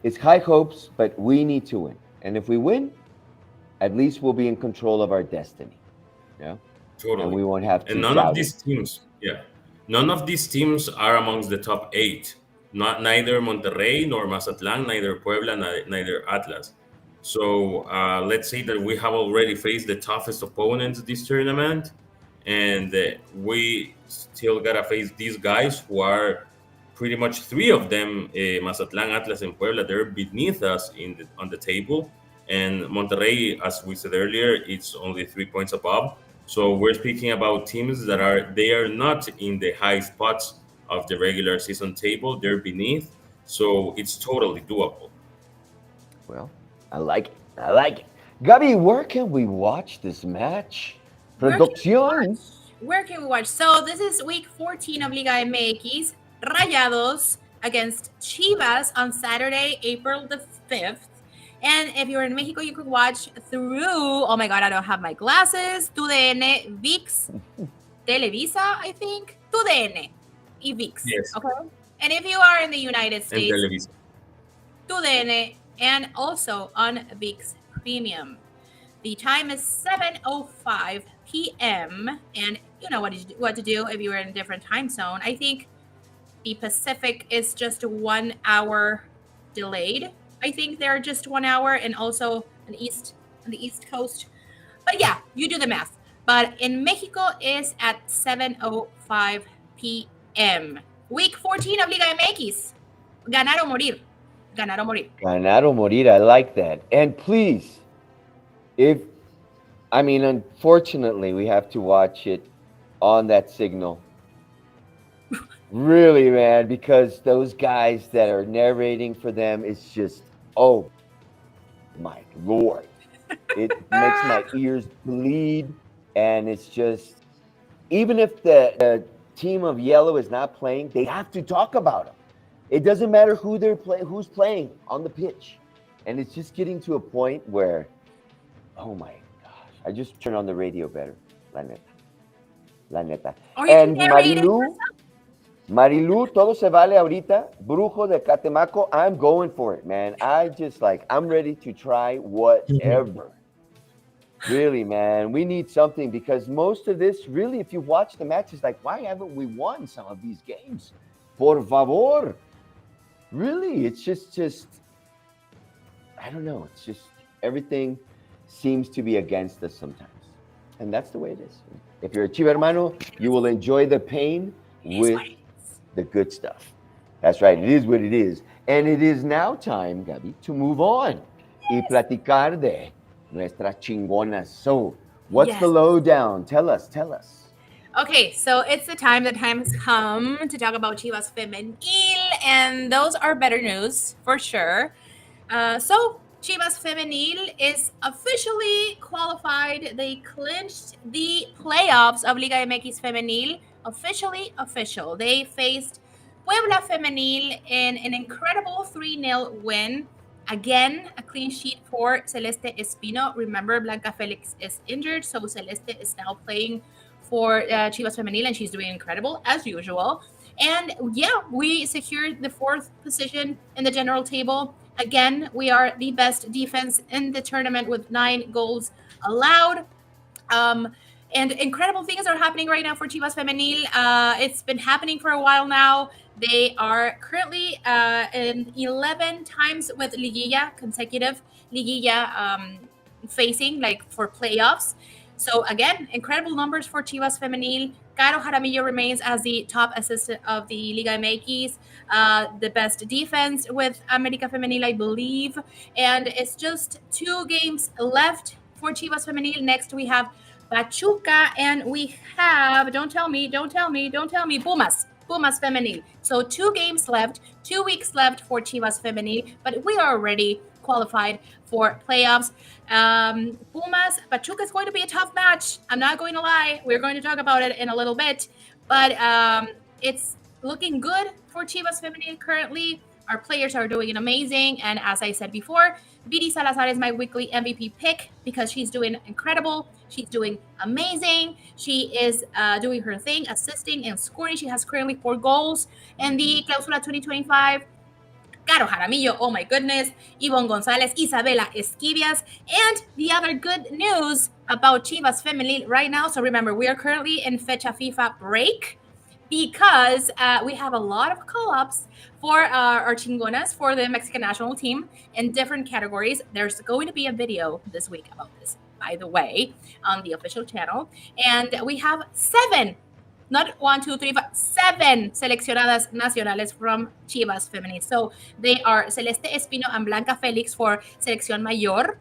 it's high hopes, but we need to win. And if we win, at least we'll be in control of our destiny. Yeah. Totally. And we won't have to. And none of these teams are amongst the top 8. neither Monterrey nor Mazatlan, neither Puebla, neither Atlas. So let's say that we have already faced the toughest opponents this tournament, and we still gotta face these guys who are pretty much three of them, Mazatlan, Atlas, and Puebla. They're beneath us on the table, and Monterrey, as we said earlier, it's only 3 points above. So we're speaking about teams that are not in the high spots of the regular season table. They're beneath, so it's totally doable. Well, I like it. I like it. Gabi, where can we watch this match? Producción. Where can we watch? So this is week 14 of Liga MX. Rayados against Chivas on Saturday, April the 5th. And if you're in Mexico, you could watch through, oh my God, I don't have my glasses, TUDN, VIX, Televisa, I think, TUDN, y VIX. Yes. Okay. And if you are in the United States, Televisa. TUDN, and also on VIX Premium. The time is 7:05 p.m. And you know what to do if you are in a different time zone. I think the Pacific is just 1 hour delayed. I think they're just 1 hour, and also on the East Coast. But yeah, you do the math. But in Mexico is at 7:05 p.m. Week 14 of Liga MX. Ganar o morir. Ganar o morir. Ganar o morir. I like that. And please, unfortunately, we have to watch it on that signal. Really, man, because those guys that are narrating for them, it's just, oh my Lord. It makes my ears bleed. And it's just, even if the team of yellow is not playing, they have to talk about them. It doesn't matter who's playing on the pitch. And it's just getting to a point where, oh my gosh, I just turn on the radio better. La neta. And Marilu, todo se vale ahorita. Brujo de Catemaco, I'm going for it, man. I'm ready to try whatever. Really, man, we need something, because most of this, really, if you watch the matches, like, why haven't we won some of these games? Por favor. Really, it's just, I don't know. It's just, everything seems to be against us sometimes. And that's the way it is. If you're a Chiva hermano, you will enjoy the pain with the good stuff. That's right. It is what it is. And it is now time, Gabi, to move on y platicar de nuestras chingonas. So, what's the lowdown? Tell us. Okay, so it's the time has come to talk about Chivas Feminil, and those are better news for sure. So Chivas Feminil is officially qualified. They clinched the playoffs of Liga MX Femenil. Official. They faced Puebla Femenil in an incredible 3-0 win. Again, a clean sheet for Celeste Espino. Remember, Blanca Felix is injured, so Celeste is now playing for Chivas Femenil, and she's doing incredible as usual. And yeah, we secured the 4th position in the general table. Again, we are the best defense in the tournament with 9 goals allowed. And incredible things are happening right now for Chivas Femenil. It's been happening for a while now. They are currently in 11 times with Liguilla, consecutive Liguilla facing, like, for playoffs. So again, incredible numbers for Chivas Femenil. Caro Jaramillo remains as the top assistant of the Liga MX, the best defense with América Femenil, I believe. And it's just 2 games left for Chivas Femenil. Next, we have Pachuca, and we have, don't tell me, Pumas Femenil. So 2 games left, 2 weeks left for Chivas Femenil, but we are already qualified for playoffs. Pumas, Pachuca is going to be a tough match. I'm not going to lie. We're going to talk about it in a little bit, but it's looking good for Chivas Femenil currently. Our players are doing amazing, and as I said before, Viri Salazar is my weekly MVP pick because she's doing incredible. She's doing amazing. She is doing her thing, assisting and scoring. She has currently 4 goals in the Clausura 2025. Caro Jaramillo, oh my goodness, Ivonne Gonzalez, Isabela Esquivias, and the other good news about Chivas Femenil right now. So remember, we are currently in Fecha FIFA break. because we have a lot of call-ups for our chingonas for the Mexican national team in different categories. There's going to be a video this week about this, by the way, on the official channel. And we have 7, not 1, 2, 3, but 7 seleccionadas nacionales from Chivas Feminil. So they are Celeste Espino and Blanca Felix for Selección Mayor.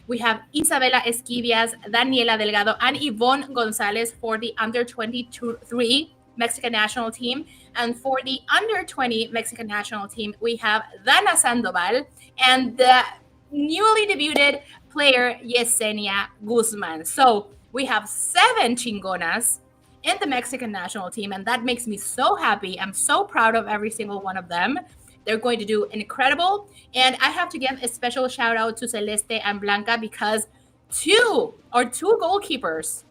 We have Isabela Esquivias, Daniela Delgado, and Yvonne Gonzalez for the under 23 Mexican national team. And for the under 20 Mexican national team, we have Dana Sandoval and the newly debuted player Yesenia Guzman. So we have 7 chingonas in the Mexican national team, and that makes me so happy. I'm so proud of every single one of them. They're going to do incredible. And I have to give a special shout out to Celeste and Blanca because 2 goalkeepers,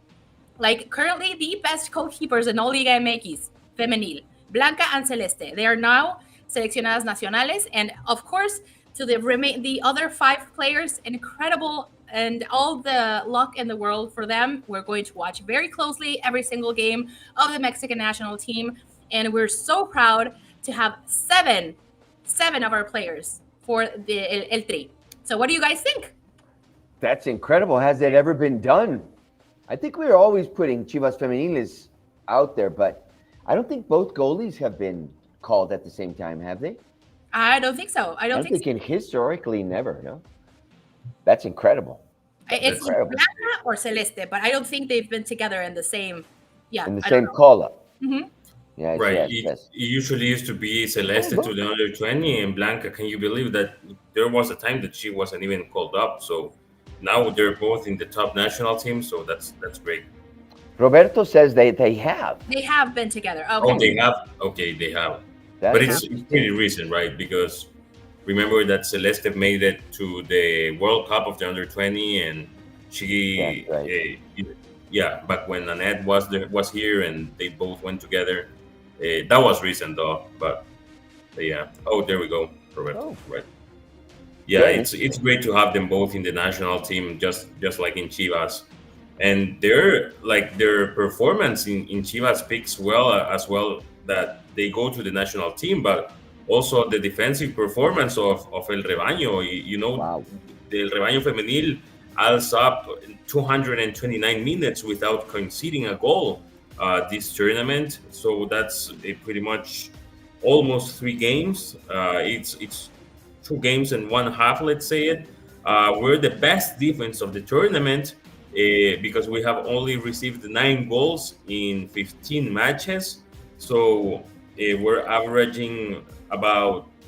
like currently the best goalkeepers in all Liga MX Femenil, Blanca and Celeste, they are now seleccionadas nacionales. And of course, to the other 5 players, incredible and all the luck in the world for them. We're going to watch very closely every single game of the Mexican national team. And we're so proud to have 7 of our players for the El Tri. So what do you guys think? That's incredible. Has it ever been done? I think we are always putting Chivas Femeniles out there, but I don't think both goalies have been called at the same time, have they? I don't think so. I don't think so. Historically, never, no? That's incredible. It's incredible. Blanca or Celeste, but I don't think they've been together in the same, in the same call-up. Mm-hmm. Yes, right. Yes. It usually used to be Celeste to the under 20 and Blanca. Can you believe that there was a time that she wasn't even called up? So now they're both in the top national team. So that's great. Roberto says they have. They have been together. Okay. Oh, they have? Okay, they have. But it's pretty recent, right? Because remember that Celeste made it to the World Cup of the under 20 and she, back when Annette was here and they both went together. That was recent though, but yeah. Oh, there we go, Roberto. Oh. Right. Yeah, it's great to have them both in the national team, just like in Chivas, and their performance in Chivas speaks well as well that they go to the national team, but also the defensive performance of El Rebaño. Wow. The El Rebaño Femenil adds up 229 minutes without conceding a goal. This tournament, so that's pretty much almost 3 games. It's 2 games and 1/2, let's say it. We're the best defense of the tournament because we have only received 9 goals in 15 matches. So we're averaging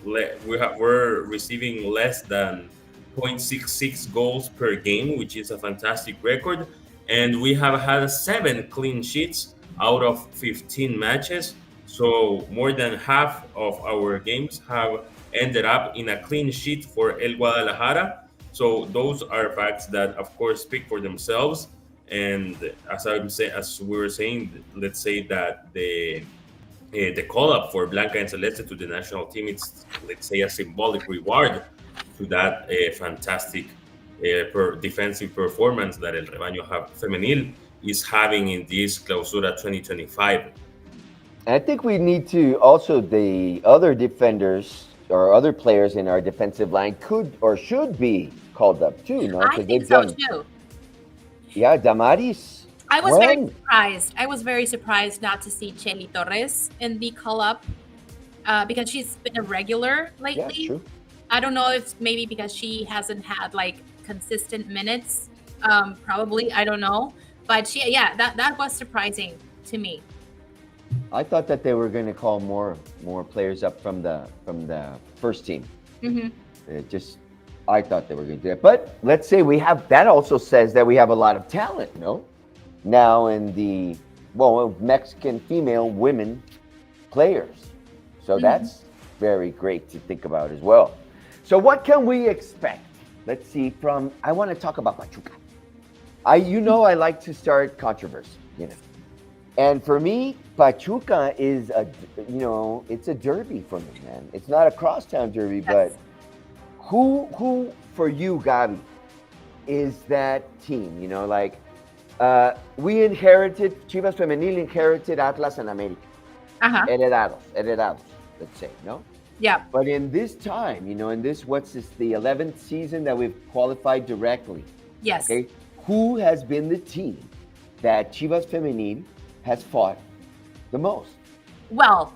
we're receiving less than 0.66 goals per game, which is a fantastic record. And we have had 7 clean sheets out of 15 matches. So more than half of our games have ended up in a clean sheet for El Guadalajara. So those are facts that, of course, speak for themselves. And as we were saying, let's say that the call-up for Blanca and Celeste to the national team, it's, let's say, a symbolic reward to that fantastic defensive performance that El Rebaño Femenil is having in this Clausura 2025. I think we need to also, the other defenders or other players in our defensive line could or should be called up too. No? I think so too. Yeah, Damaris. I was very surprised. I was very surprised not to see Chely Torres in the call-up because she's been a regular lately. Yeah, true. I don't know if maybe because she hasn't had consistent minutes. Probably, I don't know. But that was surprising to me. I thought that they were going to call more players up from the first team. Mm-hmm. I thought they were going to do it. But let's say that also says that we have a lot of talent, no? Now in the Mexican female women players. So that's very great to think about as well. So what can we expect? Let's see I want to talk about Pachuca. I like to start controversy, And for me, Pachuca is it's a derby for me, man. It's not a crosstown derby, but who for you, Gabi, is that team? We inherited, Chivas Feminil inherited Atlas and America. Uh-huh. Heredados, let's say, no? Yeah. But in this time, in this, what's this, the 11th season that we've qualified directly, Yes. okay? Who has been the team that Chivas Feminil has fought the most? Well,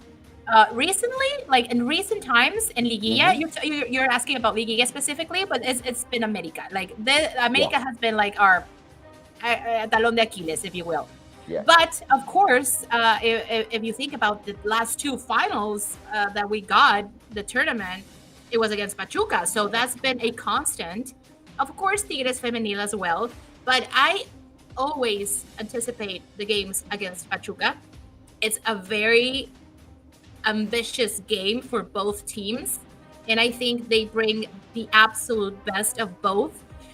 recently, like in recent times in Liguilla, you're asking about Liguilla specifically, but it's been America. Like America has been like our talón de Achilles, if you will. Yeah. But of course, if you think about the last two finals that we got, the tournament, it was against Pachuca. So that's been a constant. Of course, Tigres Femenil as well. But I always anticipate the games against Pachuca. It's a very ambitious game for both teams. And I think they bring the absolute best of both.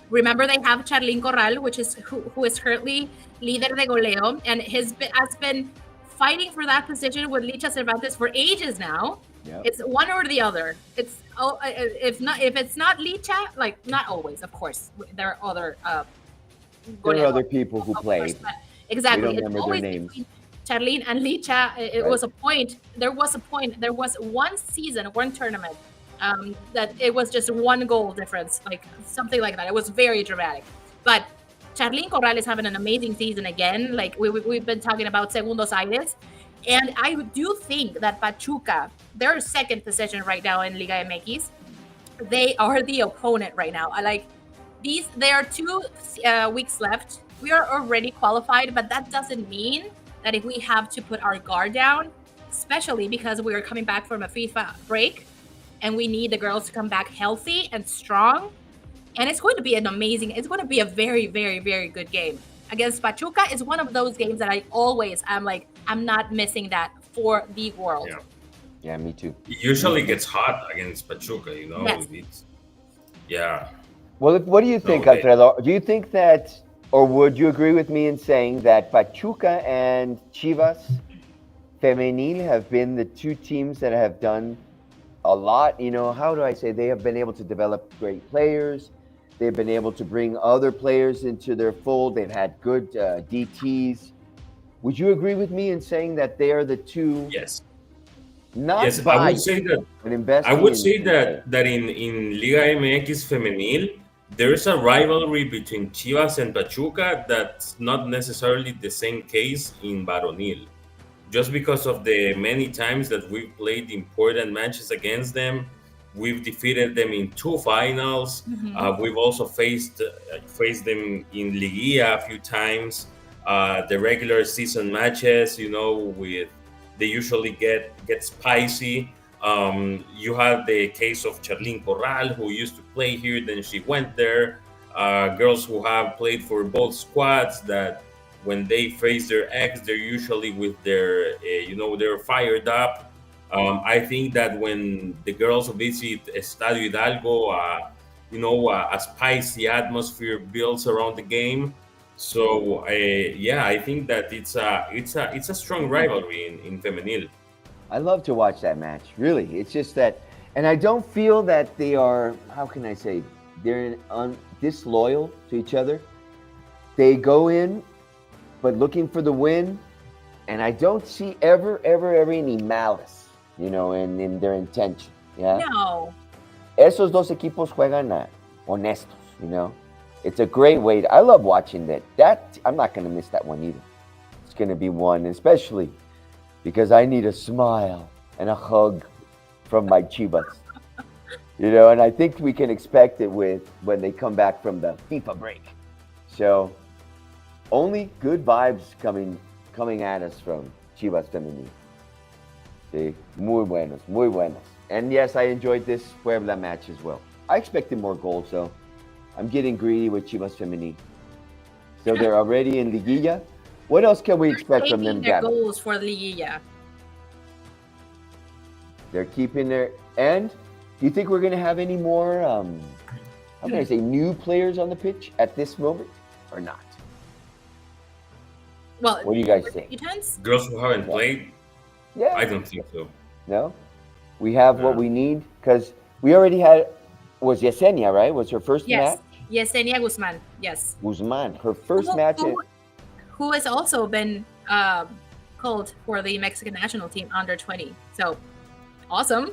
Remember, they have Charlín Corral, which is who is currently líder de goleo, and has been fighting for that position with Licha Cervantes for ages now. Yep. It's one or the other. It's if it's not Licha, like not always, of course. There are other there are other people who played. Exactly. We don't remember It's always their names. between Charlín and Licha. It Right. was a point. There was one season, one tournament. That it was just one goal difference, like something like that. It was very dramatic. But Charlín Corral is having an amazing season again. Like we've been talking about Segundos Aires. And I do think that Pachuca, their second position right now in Liga MX, they are the opponent right now. There are 2 weeks left. We are already qualified, but that doesn't mean that if we have to put our guard down, especially because we are coming back from a FIFA break, and we need the girls to come back healthy and strong. And it's going to be it's going to be a very, very, very good game. Against Pachuca is one of those games that I'm not missing that for the world. Yeah, me too. It usually gets hot against Pachuca, Yes. Well, what do you think, No, Alfredo? Do you think that, or would you agree with me in saying that Pachuca and Chivas Femenil have been the 2 teams that have done a lot? How do I say? They have been able to develop great players. They've been able to bring other players into their fold. They've had good DTs. Would you agree with me in saying that they are the 2? Yes. Not Yes, by, I would say that. but investing I would in- say that in Liga MX Femenil, there's a rivalry between Chivas and Pachuca that's not necessarily the same case in Varonil. Just because of the many times that we've played important matches against them, we've defeated them in 2 finals. We've also faced them in Liguilla a few times. The regular season matches, they usually get spicy. You have the case of Charlín Corral, who used to play here, then she went there. Girls who have played for both squads that when they face their ex, they're usually with they're fired up. I think that when the girls visit Estadio Hidalgo, a spicy atmosphere builds around the game. So I think that it's a strong rivalry in Femenil. I love to watch that match. Really, it's just that, and I don't feel that they are. How can I say? They're disloyal to each other. They go in, but looking for the win, and I don't see ever any malice, in their intention. Yeah. No. Esos dos equipos juegan honestos. It's a great way. I love watching that. I'm not going to miss that one either. It's going to be one, especially because I need a smile and a hug from my Chivas. And I think we can expect it when they come back from the FIFA break. So only good vibes coming at us from Chivas Feminil. Sí, muy buenos, muy buenos. And yes, I enjoyed this Puebla match as well. I expected more goals, though. I'm getting greedy with Chivas Feminil. So they're already in Liguilla. What else can we expect from them, Their Gabby? goals for Liguilla. They're keeping their... And do you think we're going to have any more, how can I say, new players on the pitch at this moment or not? Well, What do you guys think? debutants? Girls who haven't played, Yeah. I don't think so. No? We have what No. we need because we already had... Was Yesenia, right? Was her first Yes. match? Yesenia Guzman. Yes. Guzman. Her first match... Who has also been called for the Mexican national team under 20. So awesome.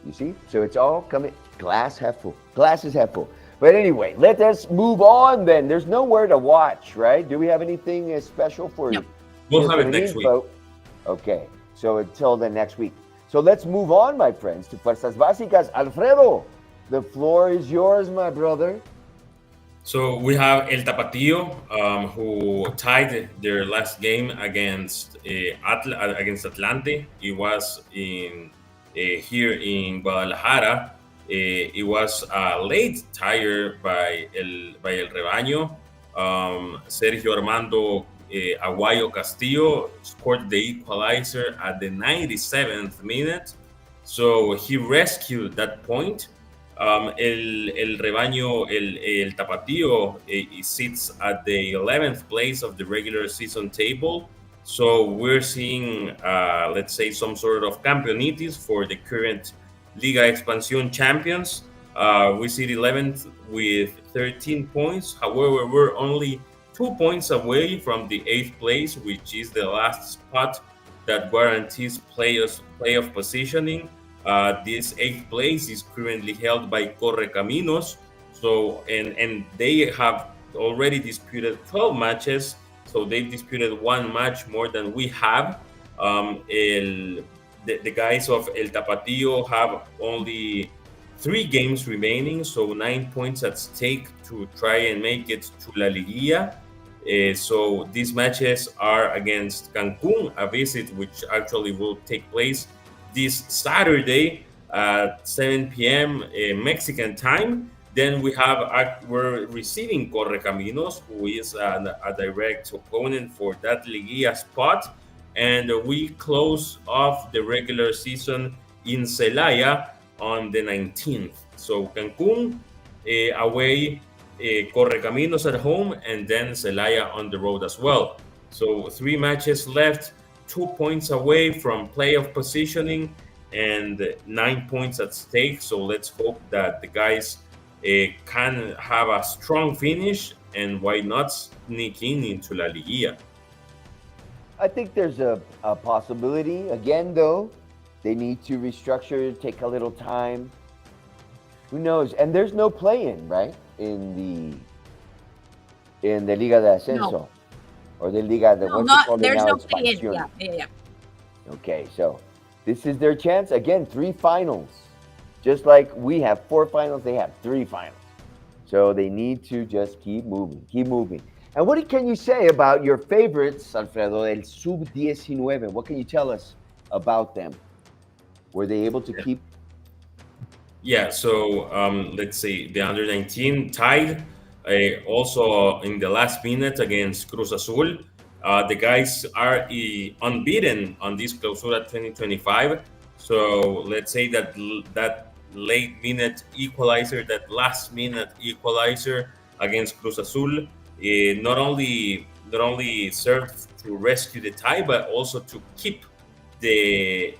You see? So it's all coming glass half full. Glass is half full. But anyway, let us move on then. There's nowhere to watch, right? Do we have anything special for you? We'll have it next week. Okay, so until the next week. So let's move on, my friends, to Fuerzas Básicas. Alfredo, the floor is yours, my brother. So we have El Tapatío, who tied their last game against Atlante. It was here in Guadalajara. It was a late tire by El Rebaño. Sergio Armando Aguayo Castillo scored the equalizer at the 97th minute. So he rescued that point. El Rebaño, el Tapatío, sits at the 11th place of the regular season table. So we're seeing, let's say, some sort of campeonitis for the current Liga Expansión champions. We sit 11th with 13 points. However, we're only 2 points away from the 8th place, which is the last spot that guarantees playoff positioning. This 8th place is currently held by Correcaminos. So, and they have already disputed 12 matches. So they've disputed one match more than we have. The guys of El Tapatío have only 3 games remaining, so 9 points at stake to try and make it to La Liguilla. So these matches are against Cancun, a visit which actually will take place this Saturday at 7 p.m. Mexican time. Then we're receiving Correcaminos, who is a direct opponent for that Liguilla spot. And we close off the regular season in Celaya on the 19th. So Cancun away, Correcaminos at home, and then Celaya on the road as well. So 3 matches left, 2 points away from playoff positioning, and 9 points at stake. So let's hope that the guys can have a strong finish, and why not sneak into La Liguilla. I think there's a possibility. Again, though, they need to restructure, take a little time. Who knows? And there's no play-in, right? In the Liga de Ascenso. No. Or the Liga de there's no play-in. Yeah. Okay, so this is their chance. Again, 3 finals. Just like we have 4 finals, they have 3 finals. So they need to just keep moving. And what can you say about your favorites, Alfredo, el Sub-19? What can you tell us about them? Were they able to keep? Yeah, so let's see, the under-19 tied also in the last minute against Cruz Azul. The guys are unbeaten on this Clausura 2025. So let's say that late minute equalizer, that last minute equalizer against Cruz Azul, not only served to rescue the tie, but also to keep the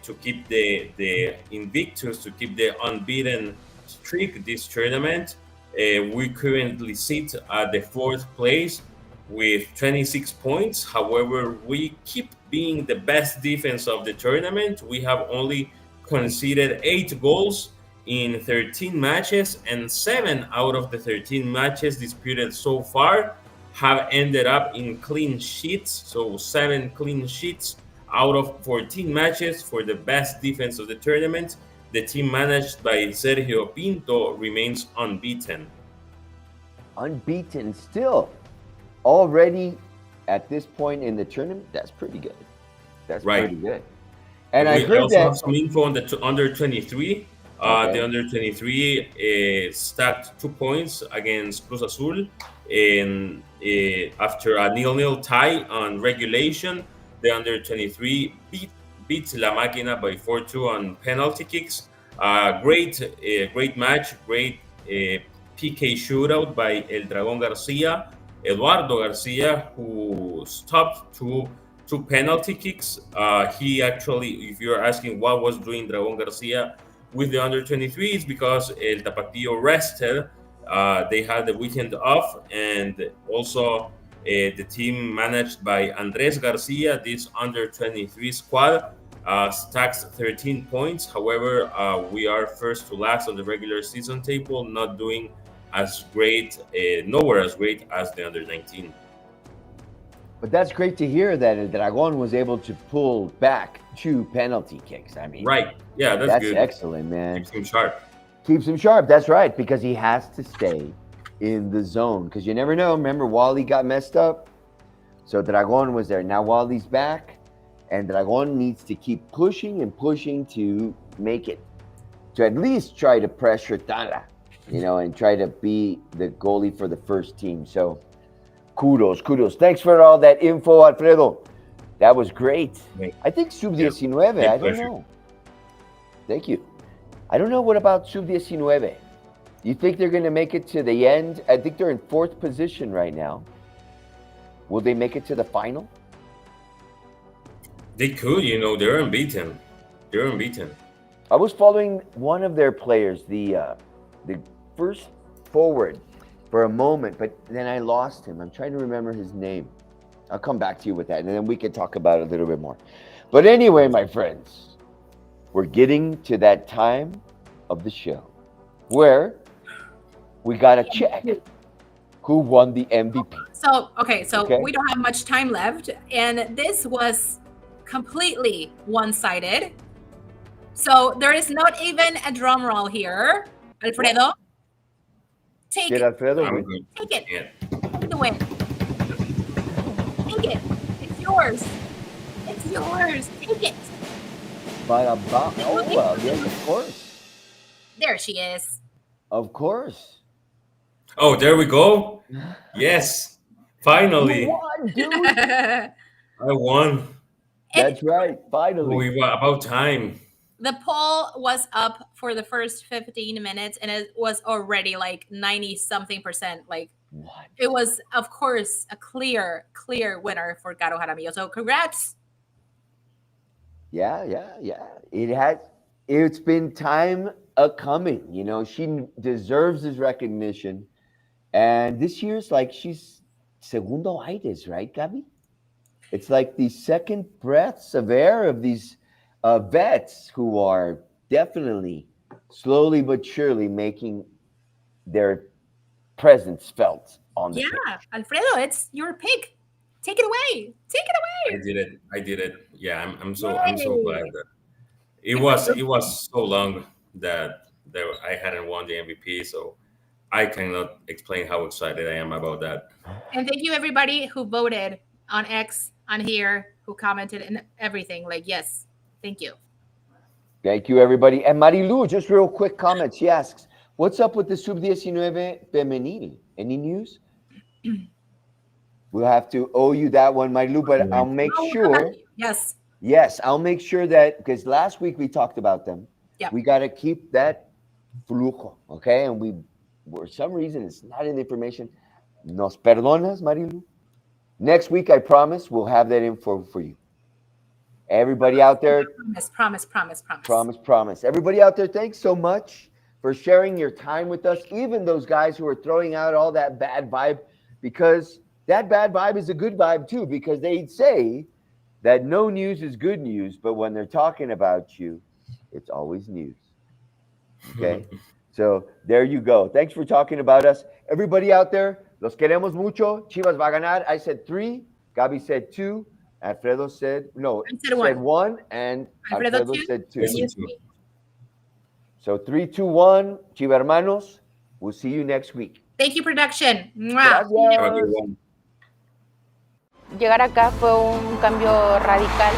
invictus, to keep the unbeaten streak this tournament. We currently sit at the 4th place with 26 points. However, we keep being the best defense of the tournament. We have only conceded 8 goals in 13 matches, and 7 out of the 13 matches disputed so far have ended up in clean sheets. So 7 clean sheets out of 14 matches for the best defense of the tournament. The team managed by Sergio Pinto remains unbeaten. Unbeaten still. Already at this point in the tournament, that's pretty good. That's right. Pretty good. And I heard have some info on the under 23. Okay. The under 23 stacked 2 points against Cruz Azul in after a 0-0 tie on regulation. The under 23 beat La Máquina by 4-2 on penalty kicks. Great match, great PK shootout by El Dragón Garcia, Eduardo Garcia, who stopped two penalty kicks. He actually, if you're asking what was doing Dragón Garcia with the under 23, it's because El Tapatío rested. They had the weekend off, and also The team managed by Andres Garcia, this under-23 squad, stacks 13 points. However, we are first to last on the regular season table, not doing as great, nowhere as great as the under-19. But that's great to hear that El Dragón was able to pull back 2 penalty kicks. I mean, Right. Yeah, that's good. Excellent, man. Keeps him sharp. Keeps him sharp. That's right, because he has to stay in the zone, because you never know. Remember, Wally got messed up, so Dragón was there. Now Wally's back, and Dragón needs to keep pushing and pushing to make it, to at least try to pressure Tala, and try to be the goalie for the first team. So kudos. Thanks for all that info, Alfredo. That was great. I think Sub-19, I don't know. Thank you. I don't know what about Sub-19. You think they're going to make it to the end? I think they're in 4th position right now. Will they make it to the final? They could, they're unbeaten. I was following one of their players, the first forward, for a moment, but then I lost him. I'm trying to remember his name. I'll come back to you with that, and then we can talk about it a little bit more. But anyway, my friends, we're getting to that time of the show where we got to check who won the MVP. So we don't have much time left, and this was completely one-sided. So there is not even a drum roll here. Alfredo, take it. Alfredo I'm win? good. Take it. Yeah. Take the win. Take it. It's yours. Take it. Oh, well, yes, of course. There she is. Of course. Oh, there we go. Yes. Finally. You won, dude. I won. That's right. Finally. We were about time. The poll was up for the first 15 minutes, and it was already like 90-something%. Like, What? it was, of course, a clear winner for Caro Jaramillo. So congrats. Yeah. It's been time a-coming. She deserves this recognition. And this year's like she's segundo aires, right, Gabi? It's like the second breaths of air of these vets who are definitely slowly but surely making their presence felt on the pitch. Alfredo, it's your pick. Take it away. I did it. Yeah, I'm so glad that it was so long that I hadn't won the MVP, so I cannot explain how excited I am about that. And thank you everybody who voted on X, on here, who commented and everything. Like, yes, thank you. Thank you, everybody. And Marilu, just real quick comments. She asks, what's up with the Sub-19 Feminil? Any news? We'll have to owe you that one, Marilu, but I'll make sure. Yes, I'll make sure that, because last week we talked about them. Yeah. We got to keep that flujo, okay? And for some reason, it's not in the information. Nos perdonas, Marilu? Next week, I promise, we'll have that info for you. Everybody out there. Promise. Promise. Everybody out there, thanks so much for sharing your time with us. Even those guys who are throwing out all that bad vibe, because that bad vibe is a good vibe too, because they say that no news is good news, but when they're talking about you, it's always news. Okay? So there you go. Thanks for talking about us. Everybody out there, los queremos mucho. Chivas va a ganar. I said 3. Gabi said 2. Alfredo said said 1, and Alfredo said 2. So 3, 2, 1. Chiva hermanos. We'll see you next week. Thank you, production. Gracias. Llegar acá fue un cambio radical.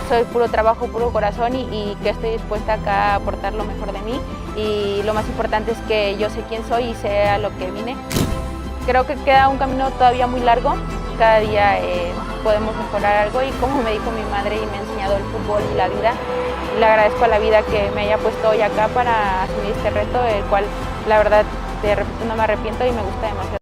Soy puro trabajo, puro corazón y que estoy dispuesta acá a aportar lo mejor de mí. Y lo más importante es que yo sé quién soy y sé a lo que vine. Creo que queda un camino todavía muy largo. Cada día podemos mejorar algo y como me dijo mi madre y me ha enseñado el fútbol y la vida, le agradezco a la vida que me haya puesto hoy acá para asumir este reto, el cual la verdad, te repito, no me arrepiento y me gusta demasiado.